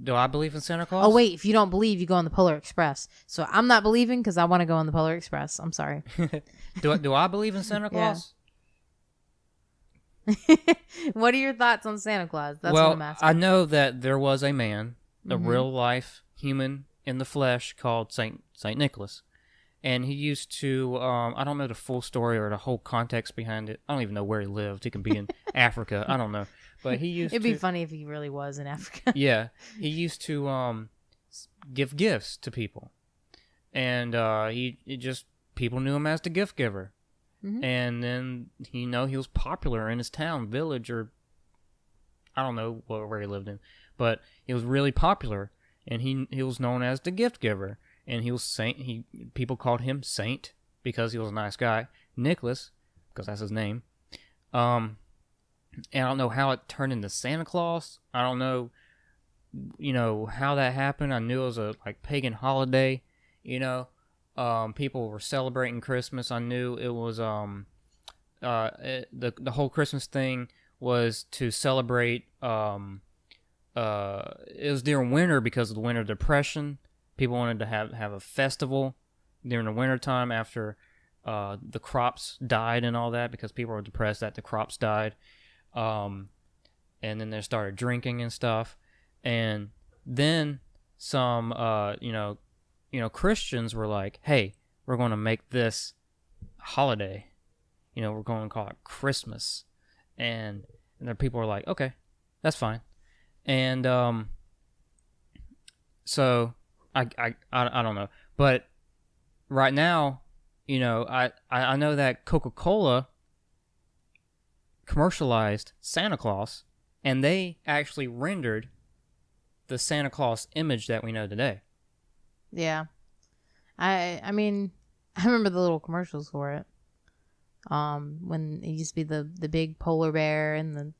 Do I believe in Santa Claus? Oh, wait, if you don't believe, you go on the Polar Express. So I'm not believing because I want to go on the Polar Express. I'm sorry. do I believe in Santa Yeah. Claus? What are your thoughts on Santa Claus? That's well, what I'm asking. I know that there was a man, a Mhm. real life human in the flesh called Saint Nicholas, and he used to. I don't know the full story or the whole context behind it. I don't even know where he lived. He could be in Africa. I don't know, but he used. It'd to, be funny if he really was in Africa. Yeah, he used to give gifts to people, and he just people knew him as the gift giver. Mhm. And then he was popular in his town, village, or I don't know where he lived in, but he was really popular, and he was known as the gift giver, and he was Saint. People called him Saint because he was a nice guy. Nicholas, because that's his name. And I don't know how it turned into Santa Claus. I don't know, how that happened. I knew it was a pagan holiday, people were celebrating Christmas. I knew it was the whole Christmas thing was to celebrate. It was during winter because of the winter depression. People wanted to have a festival during the winter time after the crops died and all that, because people were depressed that the crops died. And then they started drinking and stuff, and then some Christians were like, hey, we're going to make this holiday, we're going to call it Christmas, and then people were like, okay, that's fine. And so I don't know, but right now, I know that Coca-Cola commercialized Santa Claus, and they actually rendered the Santa Claus image that we know today. Yeah. I mean, I remember the little commercials for it. When it used to be the big polar bear and the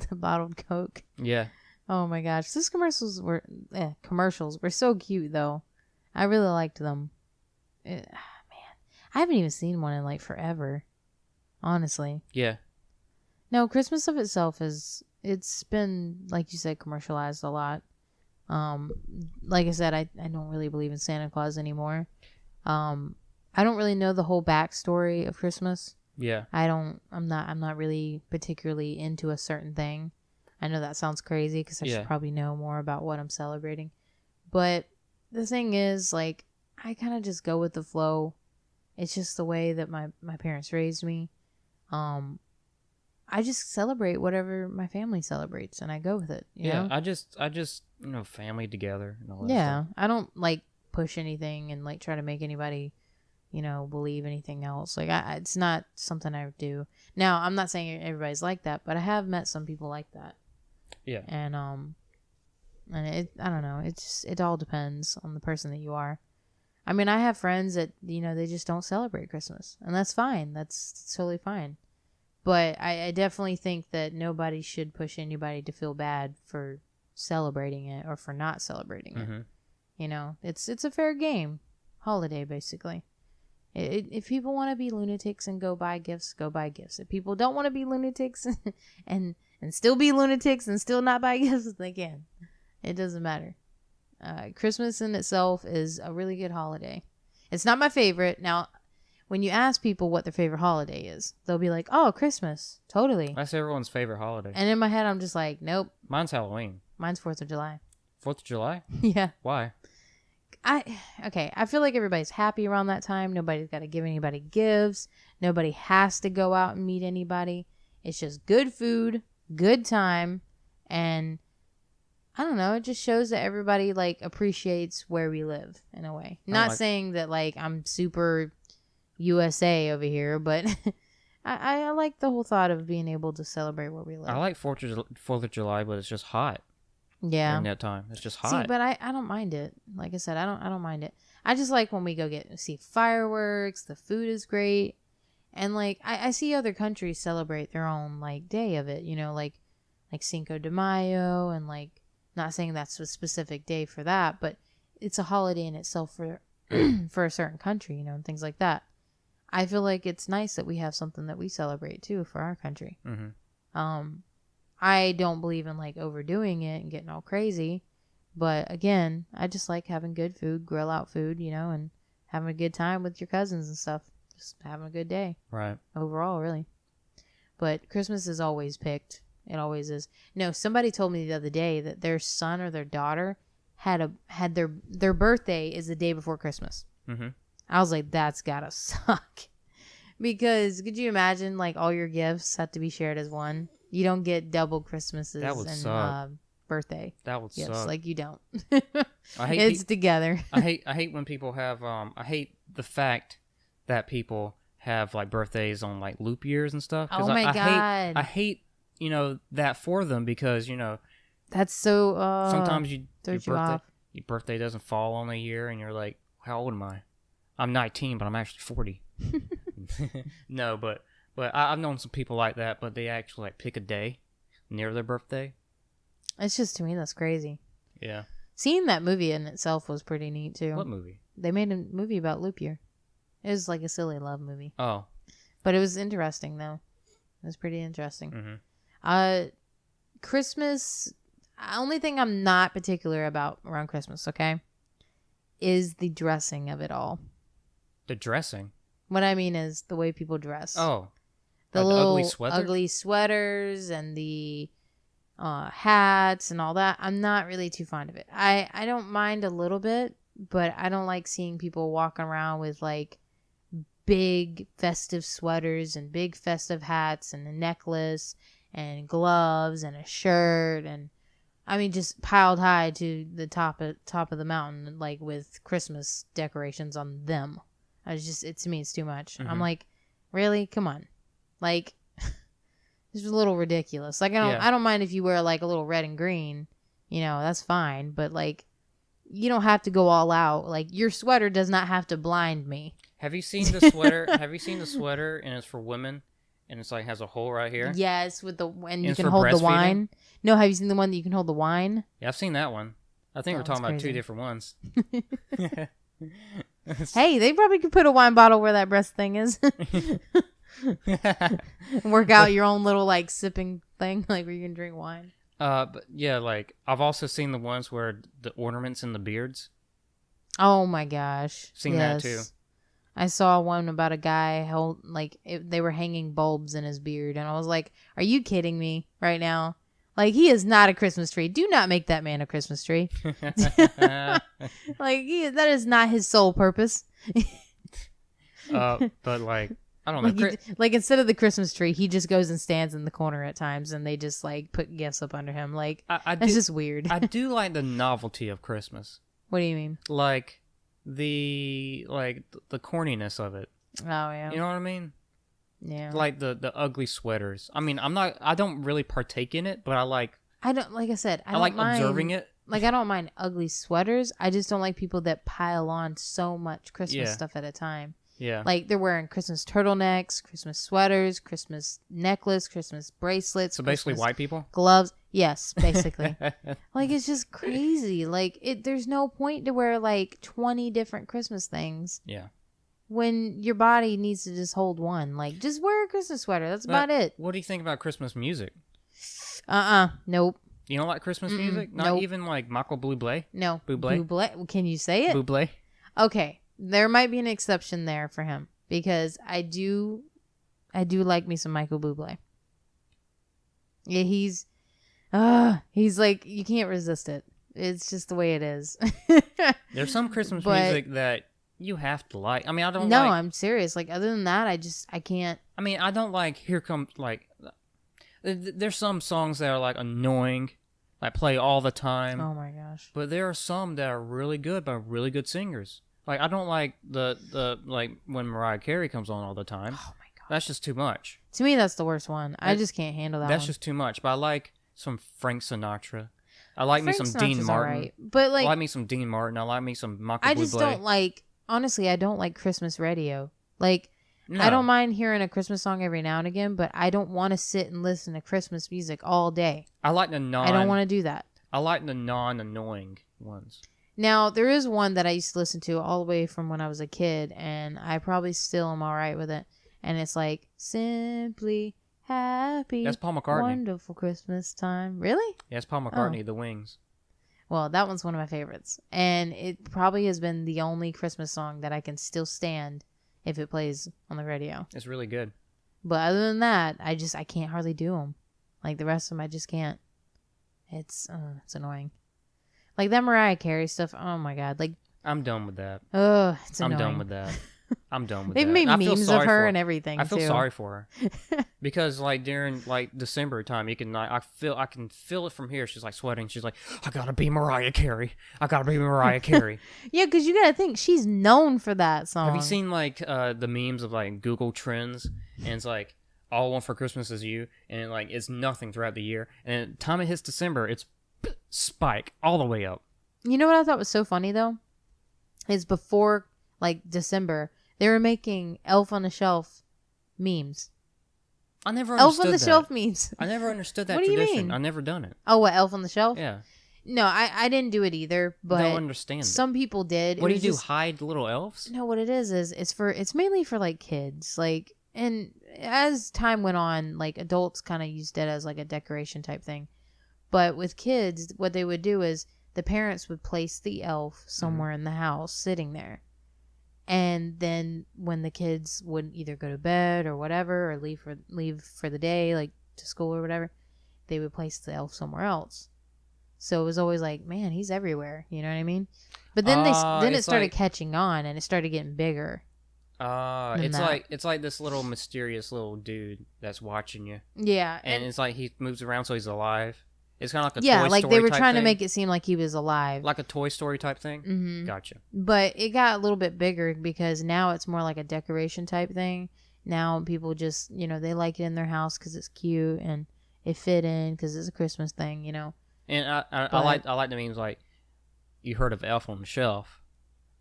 the bottled Coke. Yeah. Oh my gosh, those commercials were so cute though. I really liked them. Man, I haven't even seen one in forever. Honestly. Yeah. No, Christmas of itself it's been, like you said, commercialized a lot. Like I said, I don't really believe in Santa Claus anymore. I don't really know the whole backstory of Christmas. Yeah. I'm not really particularly into a certain thing. I know that sounds crazy because I should probably know more about what I'm celebrating. But the thing is, like, I kind of just go with the flow. It's just the way that my parents raised me. I just celebrate whatever my family celebrates, and I go with it. You know? I just family together and all that Yeah, stuff. I don't like push anything and like try to make anybody, believe anything else. Like it's not something I do. Now, I'm not saying everybody's like that, but I have met some people like that. Yeah. And I don't know. It all depends on the person that you are. I mean, I have friends that, they just don't celebrate Christmas, and that's fine. That's totally fine. But I definitely think that nobody should push anybody to feel bad for celebrating it or for not celebrating it. It's a fair game. Holiday, basically. If people want to be lunatics and go buy gifts, go buy gifts. If people don't want to be lunatics and still be lunatics and still not buy gifts, they can. It doesn't matter. Christmas in itself is a really good holiday. It's not my favorite. Now, when you ask people what their favorite holiday is, they'll be like, "Oh, Christmas." Totally. That's everyone's favorite holiday. And in my head, I'm just like, nope. Mine's Halloween. Mine's 4th of July. 4th of July? Yeah. Why? I feel like everybody's happy around that time. Nobody's got to give anybody gifts. Nobody has to go out and meet anybody. It's just good food, good time, and I don't know, it just shows that everybody like appreciates where we live in a way. Not saying that like I'm super USA over here, but I like the whole thought of being able to celebrate where we live. I like 4th of July, but it's just hot. Yeah. During that time. It's just hot. See, but I don't mind it. Like I said, I don't mind it. I just like when we go see fireworks, the food is great. And like I see other countries celebrate their own like day of it, like Cinco de Mayo, and like, not saying that's a specific day for that, but it's a holiday in itself for for a certain country, and things like that. I feel like it's nice that we have something that we celebrate too for our country. Mm-hmm. I don't believe in like overdoing it and getting all crazy, but again, I just like having good food, grill out food, and having a good time with your cousins and stuff. Just having a good day. Right. Overall, really. But Christmas is always picked. It always is. No, somebody told me the other day that their son or their daughter had their birthday is the day before Christmas. Mm-hmm. I was like, that's gotta suck. Because could you imagine like all your gifts have to be shared as one? You don't get double Christmases and birthday. That would gifts. Suck. Like you don't. I hate it's together. I hate when people have I hate the fact that people have like birthdays on like loop years and stuff. Oh my God. I hate that for them because that's so sometimes your birthday doesn't fall on a year and you're like, how old am I? I'm 19, but I'm actually 40. No, but I've known some people like that, but they actually like pick a day near their birthday. It's just, to me, that's crazy. Yeah. Seeing that movie in itself was pretty neat too. What movie? They made a movie about leap year. It was like a silly love movie. Oh. But it was interesting though. It was pretty interesting. Mm-hmm. Christmas, only thing I'm not particular about around Christmas, okay, is the dressing of it all. The dressing? What I mean is the way people dress. Oh. The little ugly sweaters and the hats and all that. I'm not really too fond of it. I don't mind a little bit, but I don't like seeing people walking around with like big festive sweaters and big festive hats and a necklace and gloves and a shirt, and I mean just piled high to the top of the mountain, like with Christmas decorations on them. To me it's too much. I'm like, really? Come on. Like, it's a little ridiculous. Like, I don't mind if you wear like a little red and green, that's fine, but like, you don't have to go all out. Like, your sweater does not have to blind me. Have you seen the sweater? Have you seen the sweater? And it's for women, and it's like has a hole right here. Yes, and you can hold the wine. No, have you seen the one that you can hold the wine? Yeah, I've seen that one. I think we're talking about two different ones. Hey, they probably could put a wine bottle where that breast thing is. Work out your own little like sipping thing, like where you can drink wine. But yeah, like I've also seen the ones where the ornaments in the beards. Oh my gosh. Seen that too. I saw one about a guy they were hanging bulbs in his beard, and I was like, "Are you kidding me right now? Like, he is not a Christmas tree. Do not make that man a Christmas tree. That is not his sole purpose." But like I don't know. Like instead of the Christmas tree, he just goes and stands in the corner at times, and they just like put gifts up under him. Like that's just weird. I do like the novelty of Christmas. What do you mean? Like the corniness of it. Oh yeah. You know what I mean? Yeah. Like the ugly sweaters. I mean, I don't really partake in it, but I like I said, I don't like mind, observing it. Like, I don't mind ugly sweaters. I just don't like people that pile on so much Christmas stuff at a time. Yeah. Like, they're wearing Christmas turtlenecks, Christmas sweaters, Christmas necklace, Christmas bracelets. So basically Christmas white people? gloves. Yes, basically. Like, it's just crazy. Like, there's no point to wear, like, 20 different Christmas things. Yeah. When your body needs to just hold one. Like, just wear a Christmas sweater. That's about it. What do you think about Christmas music? Nope. You don't like Christmas music? Not even like Michael Bublé? No. Bublé? Bublé? Can you say it? Bublé? Okay. There might be an exception there for him. Because I do like me some Michael Bublé. Yeah, he's like, you can't resist it. It's just the way it is. There's some Christmas music that you have to like. I mean, I don't No, like... I'm serious. Like, other than that, I can't. I mean, I don't like Here Comes, like... There's some songs that are, like, annoying. Like, play all the time. Oh, my gosh. But there are some that are really good by really good singers. Like, I don't like the like, when Mariah Carey comes on all the time. Oh, my God. That's just too much. To me, that's the worst one. I just can't handle that That's one. just too much. But I like some Frank Sinatra. I like Frank me some Sinatra's Dean Martin. alright, but, like... I like me some Dean Martin. I like me some Michael Bublé. I just don't like... Honestly, I don't like Christmas radio. Like... No. I don't mind hearing a Christmas song every now and again, but I don't want to sit and listen to Christmas music all day. I like the I don't want to do that. I like the non-annoying ones. Now, there is one that I used to listen to all the way from when I was a kid, and I probably still am all right with it. And it's like, Simply Happy. That's Paul McCartney. Wonderful Christmas Time. Really? Yeah, it's Paul McCartney, The Wings. Well, that one's one of my favorites. And it probably has been the only Christmas song that I can still stand if it plays on the radio. It's really good. But other than that, I can't hardly do them. Like, the rest of them, I just can't. It's annoying. Like, that Mariah Carey stuff, oh my God. Like, I'm done with that. It's annoying. I'm done with that. I'm done with They've that. made memes of her and everything, I feel too. sorry for her. Because, like, during, like, December time, you can, like, I can feel it from here. She's, like, sweating. She's like, I gotta be Mariah Carey. I gotta be Mariah Carey. Yeah, because you gotta think, she's known for that song. Have you seen, like, the memes of, like, Google Trends? And it's, like, All I Want for Christmas Is You. And, like, it's nothing throughout the year. And time it hits December, it's spike all the way up. You know what I thought was so funny, though? Is before, like, December, they were making Elf on the Shelf memes. I never understood Elf on the that. Shelf memes. I never understood that What do you tradition. mean? I never done it. Oh, what, Elf on the Shelf? Yeah. No, I didn't do it either, but I don't understand some people did. What do you was do? just- Hide little elves? No, what it is it's mainly for like kids. Like, and as time went on, like adults kind of used it as like a decoration type thing. But with kids, what they would do is the parents would place the elf somewhere in the house sitting there. And then when the kids would either go to bed or whatever, or leave for the day, like to school or whatever, they would place the elf somewhere else. So it was always like, man, he's everywhere. You know what I mean? But then it started catching on, and it started getting bigger. It's like this little mysterious little dude that's watching you. Yeah, And it's like he moves around so he's alive. It's kind of like a yeah, Toy like Story they were type trying to thing. make it seem like he was alive. Like a Toy Story type thing? Mm-hmm. Gotcha. But it got a little bit bigger because now it's more like a decoration type thing. Now people just, they like it in their house because it's cute and it fit in because it's a Christmas thing, And I like the memes like, you heard of Elf on the Shelf,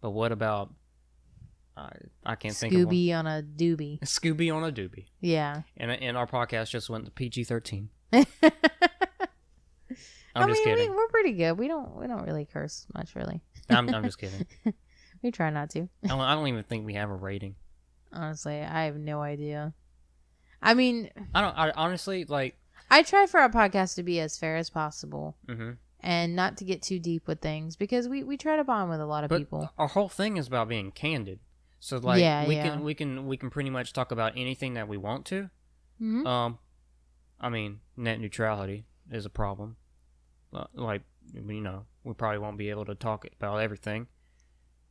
but what about, I can't think of one. Scooby on a doobie. Scooby on a doobie. Yeah. And our podcast just went to PG-13. I just mean, kidding. we're pretty good. We don't really curse much, really. I'm just kidding. We try not to. I don't even think we have a rating. Honestly, I have no idea. I mean, I honestly, like, I try for our podcast to be as fair as possible. Mm-hmm. And not to get too deep with things because we try to bond with a lot of people. Our whole thing is about being candid. So like we can pretty much talk about anything that we want to. Mm-hmm. I mean, net neutrality is a problem. Like, you know, we probably won't be able to talk about everything.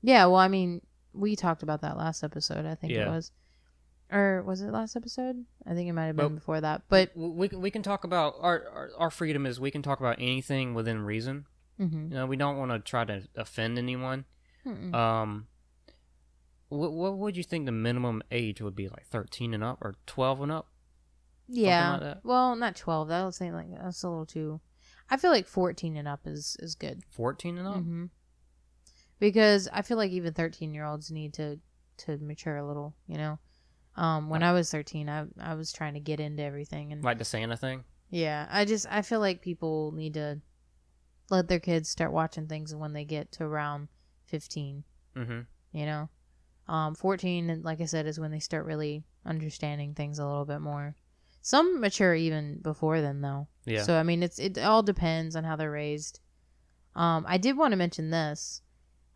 Yeah, well, I mean, we talked about that last episode, I think it was. Or was it last episode? I think it might have been before that. But we can talk about our freedom is we can talk about anything within reason. Mm-hmm. You know, we don't want to try to offend anyone. Mm-mm. What would you think the minimum age would be? Like 13 and up or 12 and up? Yeah. Like that? Well, not 12. That was saying like that's a little too. I feel like 14 and up is good. 14 and up? Mm-hmm. Because I feel like even 13-year-olds need to mature a little, you know. When I was 13, I was trying to get into everything and like the Santa thing. Yeah, I feel like people need to let their kids start watching things when they get to around 15. Mm-hmm. You know, 14, and like I said, is when they start really understanding things a little bit more. Some mature even before then, though. Yeah. So I mean, it all depends on how they're raised. I did want to mention this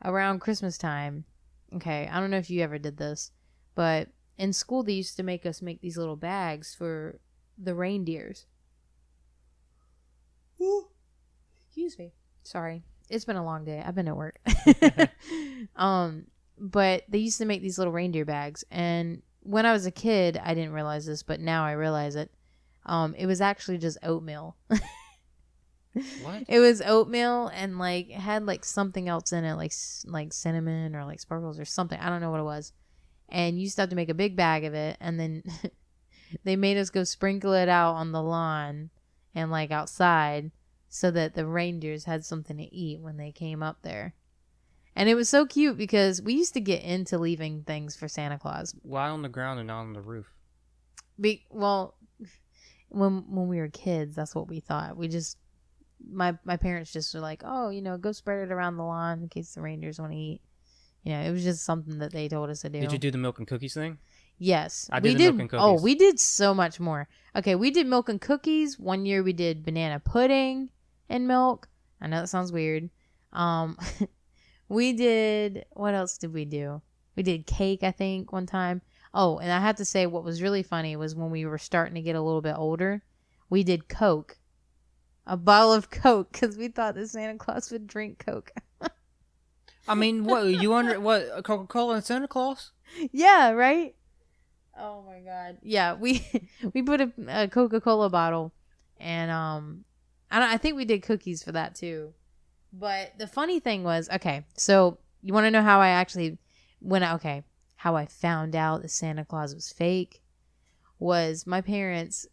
around Christmas time. Okay, I don't know if you ever did this, but in school, they used to make us make these little bags for the reindeers. Ooh. Excuse me. Sorry. It's been a long day. I've been at work. But they used to make these little reindeer bags. And when I was a kid, I didn't realize this, but now I realize it. It was actually just oatmeal. What? It was oatmeal and like it had like something else in it, like cinnamon or like sparkles or something. I don't know what it was. And you used to have to make a big bag of it, and then they made us go sprinkle it out on the lawn and like outside so that the reindeers had something to eat when they came up there. And it was so cute because we used to get into leaving things for Santa Claus. Why on the ground and not on the roof? Well, when we were kids, that's what we thought. We just my parents just were like, oh, you know, go spread it around the lawn in case the reindeers want to eat. You know, it was just something that they told us to do. Did you do the milk and cookies thing? Yes. I did the milk and cookies. Oh, we did so much more. Okay, we did milk and cookies. One year we did banana pudding and milk. I know that sounds weird. We did, what else did we do? We did cake, I think, one time. Oh, and I have to say what was really funny was when we were starting to get a little bit older, we did Coke. A bottle of Coke because we thought that Santa Claus would drink Coke. I mean, what Coca-Cola and Santa Claus? Yeah, right? Oh my god. Yeah, we put a Coca-Cola bottle and I think we did cookies for that too. But the funny thing was, okay, so you want to know how I actually how I found out that Santa Claus was fake was my parents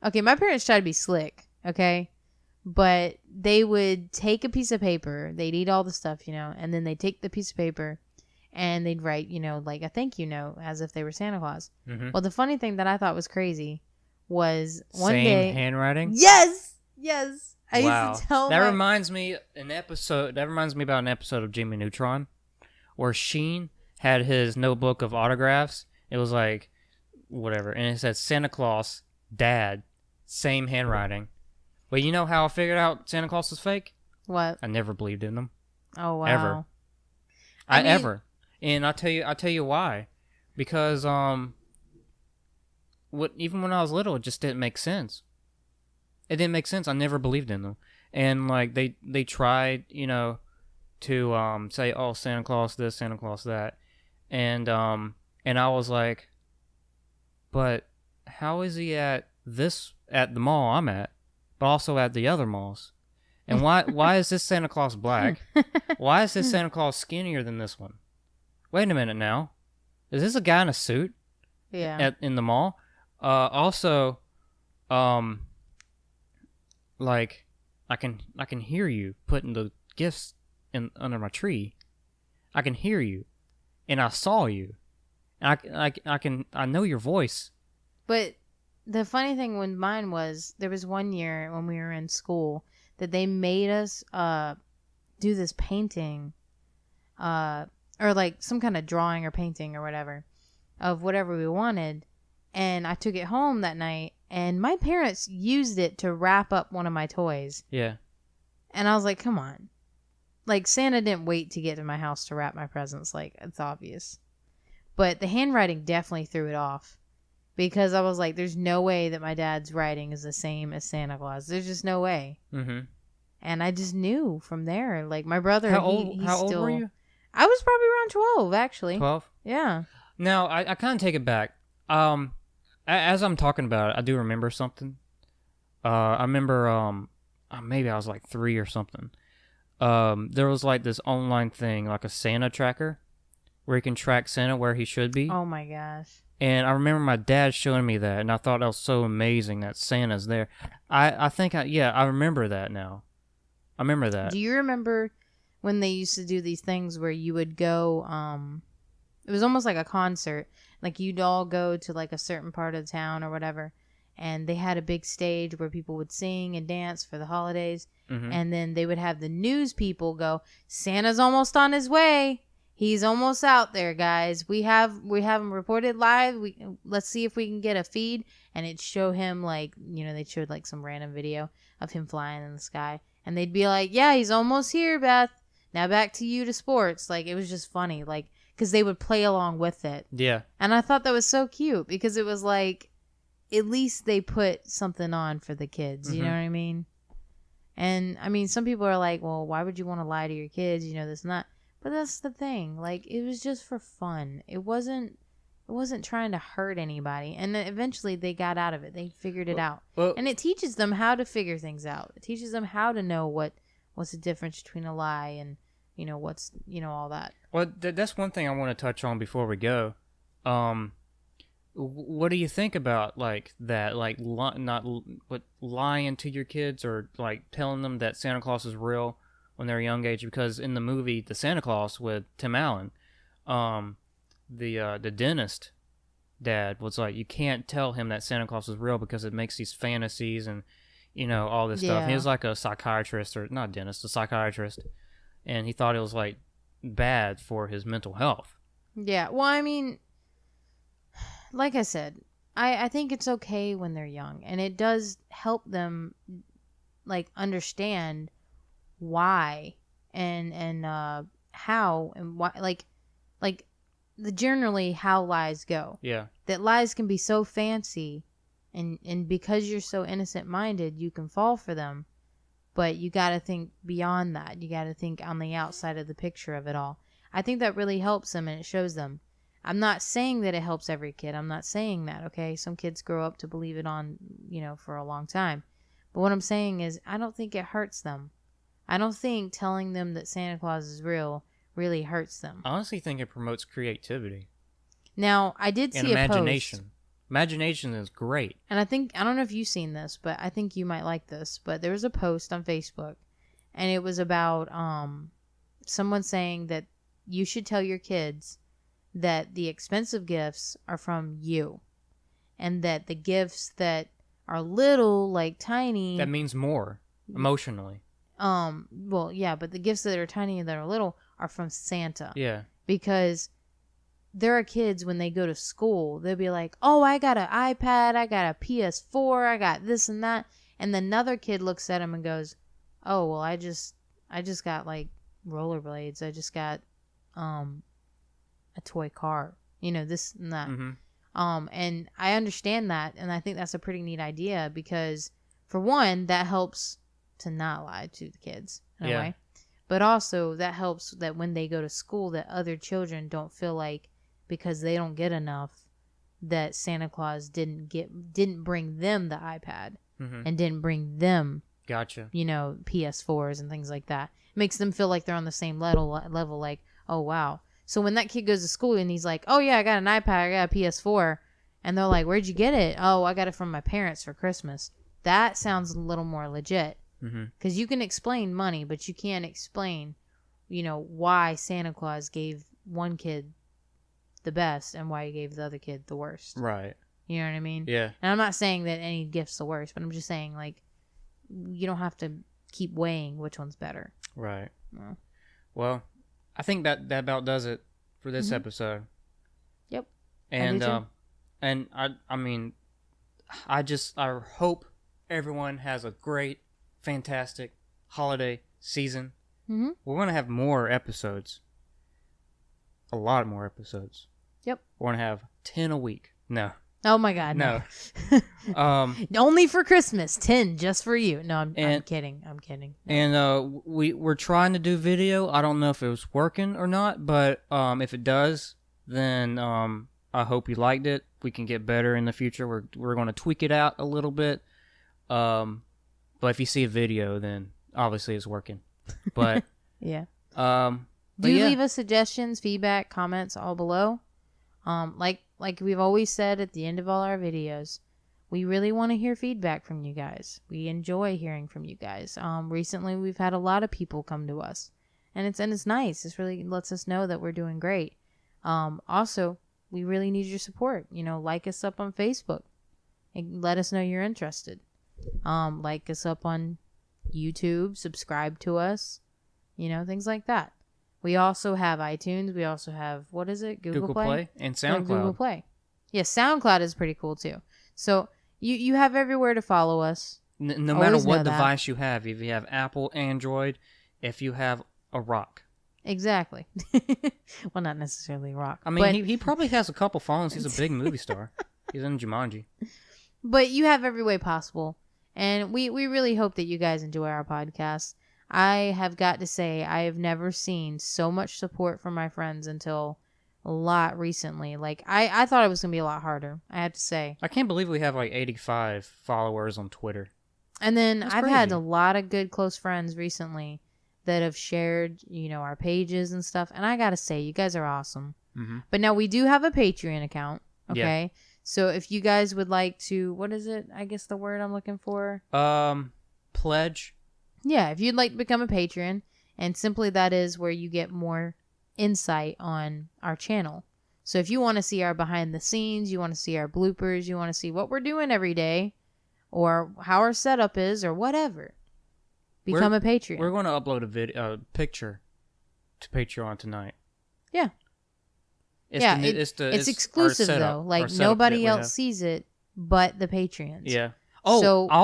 my parents tried to be slick, okay? But they would take a piece of paper, they'd eat all the stuff, you know, and then they'd take the piece of paper and they'd write, you know, like a thank you note as if they were Santa Claus. Mm-hmm. Well, the funny thing that I thought was crazy was one Same day... handwriting? Yes! I wow. used to tell That reminds me about an episode of Jimmy Neutron where Sheen had his notebook of autographs. It was like, whatever, and it said Santa Claus, Dad, same handwriting. But you know how I figured out Santa Claus was fake? What? I never believed in them. Oh, wow. Ever. Ever. And I'll tell you why. Because even when I was little, it just didn't make sense. It didn't make sense. I never believed in them. And like they tried, you know, to say, oh, Santa Claus this, Santa Claus that. And I was like, but how is he at the mall I'm at, but also at the other malls? And why is this Santa Claus black? Why is this Santa Claus skinnier than this one? Wait a minute now. Is this a guy in a suit? Yeah. In the mall? Also, like I can hear you putting the gifts under my tree. I can hear you, and I saw you. And I know your voice. But the funny thing with mine was there was one year when we were in school that they made us do this painting or like some kind of drawing or painting or whatever of whatever we wanted, and I took it home that night and my parents used it to wrap up one of my toys. Yeah. And I was like, come on. Like, Santa didn't wait to get to my house to wrap my presents. Like, it's obvious. But the handwriting definitely threw it off. Because I was like, there's no way that my dad's writing is the same as Santa Claus. There's just no way. Mm-hmm. And I just knew from there. Like, my brother, How old were you? I was probably around 12, actually. 12? Yeah. Now, I kind of take it back. As I'm talking about it, I do remember something. I remember, maybe I was like 3 or something. There was like this online thing, like a Santa tracker, where you can track Santa where he should be. Oh my gosh. And I remember my dad showing me that, and I thought that was so amazing that Santa's there. I think, I remember that now. I remember that. Do you remember when they used to do these things where you would go, it was almost like a concert. Like, you'd all go to like a certain part of town or whatever, and they had a big stage where people would sing and dance for the holidays. Mm-hmm. And then they would have the news people go, Santa's almost on his way. He's almost out there, guys. We have him reported live. Let's see if we can get a feed. And it'd show him, like, they showed like some random video of him flying in the sky. And they'd be like, yeah, he's almost here, Beth. Now back to you to sports. Like, it was just funny. Like, because they would play along with it. Yeah. And I thought that was so cute because it was like, at least they put something on for the kids. Mm-hmm. You know what I mean? And I mean, some people are like, well, why would you want to lie to your kids? This and that. But that's the thing. Like, it was just for fun. It wasn't trying to hurt anybody. And then eventually they got out of it. They figured it out. Well, And it teaches them how to figure things out. It teaches them how to know what's the difference between a lie and, what's, all that. well, that's one thing I want to touch on before we go. What do you think about like that? Like lying to your kids or like telling them that Santa Claus is real when they're a young age? Because in the movie The Santa Claus with Tim Allen, the dentist dad was like, you can't tell him that Santa Claus is real because it makes these fantasies and all this stuff. Yeah. He was like a psychiatrist, or not dentist, a psychiatrist, and he thought it was like bad for his mental health. Yeah. Well, I mean, like I said, I think it's okay when they're young, and it does help them like understand why and how and why, like generally how lies go. Yeah. That lies can be so fancy, and because you're so innocent minded, you can fall for them. But you got to think beyond that. You got to think on the outside of the picture of it all. I think that really helps them, and it shows them. I'm not saying that it helps every kid. I'm not saying that, okay? Some kids grow up to believe it on, for a long time. But what I'm saying is I don't think it hurts them. I don't think telling them that Santa Claus is real really hurts them. I honestly think it promotes creativity. Now, I did and see imagination. a post. Imagination is great. And I don't know if you've seen this, but I think you might like this. But there was a post on Facebook, and it was about someone saying that you should tell your kids that the expensive gifts are from you, and that the gifts that are little, like tiny, That means more emotionally. well, yeah, but the gifts that are tiny and that are little are from Santa. Yeah. Because there are kids, when they go to school, they'll be like, oh, I got an iPad, I got a PS4, I got this and that. And then another kid looks at him and goes, oh, well, I just got like rollerblades. I just got a toy car, this and that. Mm-hmm. And I understand that. And I think that's a pretty neat idea because, for one, that helps to not lie to the kids in a way. But also that helps that when they go to school, that other children don't feel like, because they don't get enough, that Santa Claus didn't bring them the iPad Mm-hmm. and didn't bring them, Gotcha. PS4s and things like that. It makes them feel like they're on the same level, like, oh, wow. So when that kid goes to school and he's like, oh, yeah, I got an iPad, I got a PS4, and they're like, where'd you get it? Oh, I got it from my parents for Christmas. That sounds a little more legit. Because you can explain money, but you can't explain, why Santa Claus gave one kid the best and why he gave the other kid the worst. Right. You know what I mean? Yeah. And I'm not saying that any gift's the worst, but I'm just saying, like, you don't have to keep weighing which one's better. Right. Yeah. Well, I think that about does it for this Mhm. episode. Yep. And too. and I mean, I hope everyone has a great, fantastic holiday season. Mm-hmm. We're going to have more episodes. A lot more episodes. Yep. We're going to have 10 a week. No. Oh my God, No. Only for Christmas, 10 just for you. No, I'm kidding. I'm kidding. No. And we're trying to do video. I don't know if it was working or not, but if it does, then I hope you liked it. We can get better in the future. We're going to tweak it out a little bit. But if you see a video, then obviously it's working. But yeah. Do leave us suggestions, feedback, comments all below. Like we've always said at the end of all our videos, we really want to hear feedback from you guys. We enjoy hearing from you guys. Recently we've had a lot of people come to us, and it's nice. This really lets us know that we're doing great. Also, we really need your support. Like us up on Facebook and let us know you're interested. Like us up on YouTube, subscribe to us, things like that. We also have iTunes. We also have, what is it? Google Play? And SoundCloud. Google Play. Yeah, SoundCloud is pretty cool too. So you have everywhere to follow us. No matter what device you have. If you have Apple, Android, if you have a rock. Exactly. Well, not necessarily rock. I mean, he probably has a couple phones. He's a big movie star. He's in Jumanji. But you have every way possible. And we really hope that you guys enjoy our podcast. I have got to say, I have never seen so much support from my friends until a lot recently. Like, I thought it was going to be a lot harder, I have to say. I can't believe we have like 85 followers on Twitter. And then That's I've crazy. had a lot of good close friends recently that have shared, our pages and stuff. And I got to say, you guys are awesome. Mm-hmm. But now we do have a Patreon account, okay? Yeah. So if you guys would like to, what is it? I guess the word I'm looking for? Pledge. Yeah, if you'd like to become a patron, and simply that is where you get more insight on our channel. So if you want to see our behind the scenes, you want to see our bloopers, you want to see what we're doing every day, or how our setup is, or whatever, become a Patreon. We're going to upload a picture to Patreon tonight. Yeah. It's exclusive though. Like nobody else sees it but the Patreons. Yeah. Oh,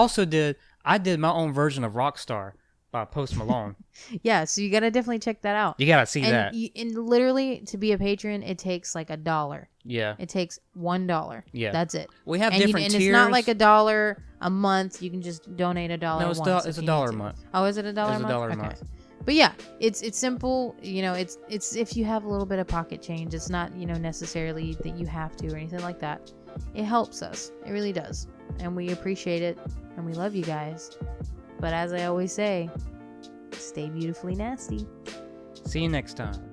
so, I did my own version of Rockstar by Post Malone. Yeah, so you gotta definitely check that out. You gotta see that. And literally, to be a patron, it takes like $1. Yeah. It takes $1. Yeah. That's it. We have different tiers. And it's not like $1 a month. You can just donate $1 No, it's $1 a month. Oh, is it $1 a month? It's $1 a month. But yeah, it's simple. It's if you have a little bit of pocket change. It's not necessarily that you have to or anything like that. It helps us. It really does. And we appreciate it. And we love you guys. But as I always say, stay beautifully nasty. See you next time.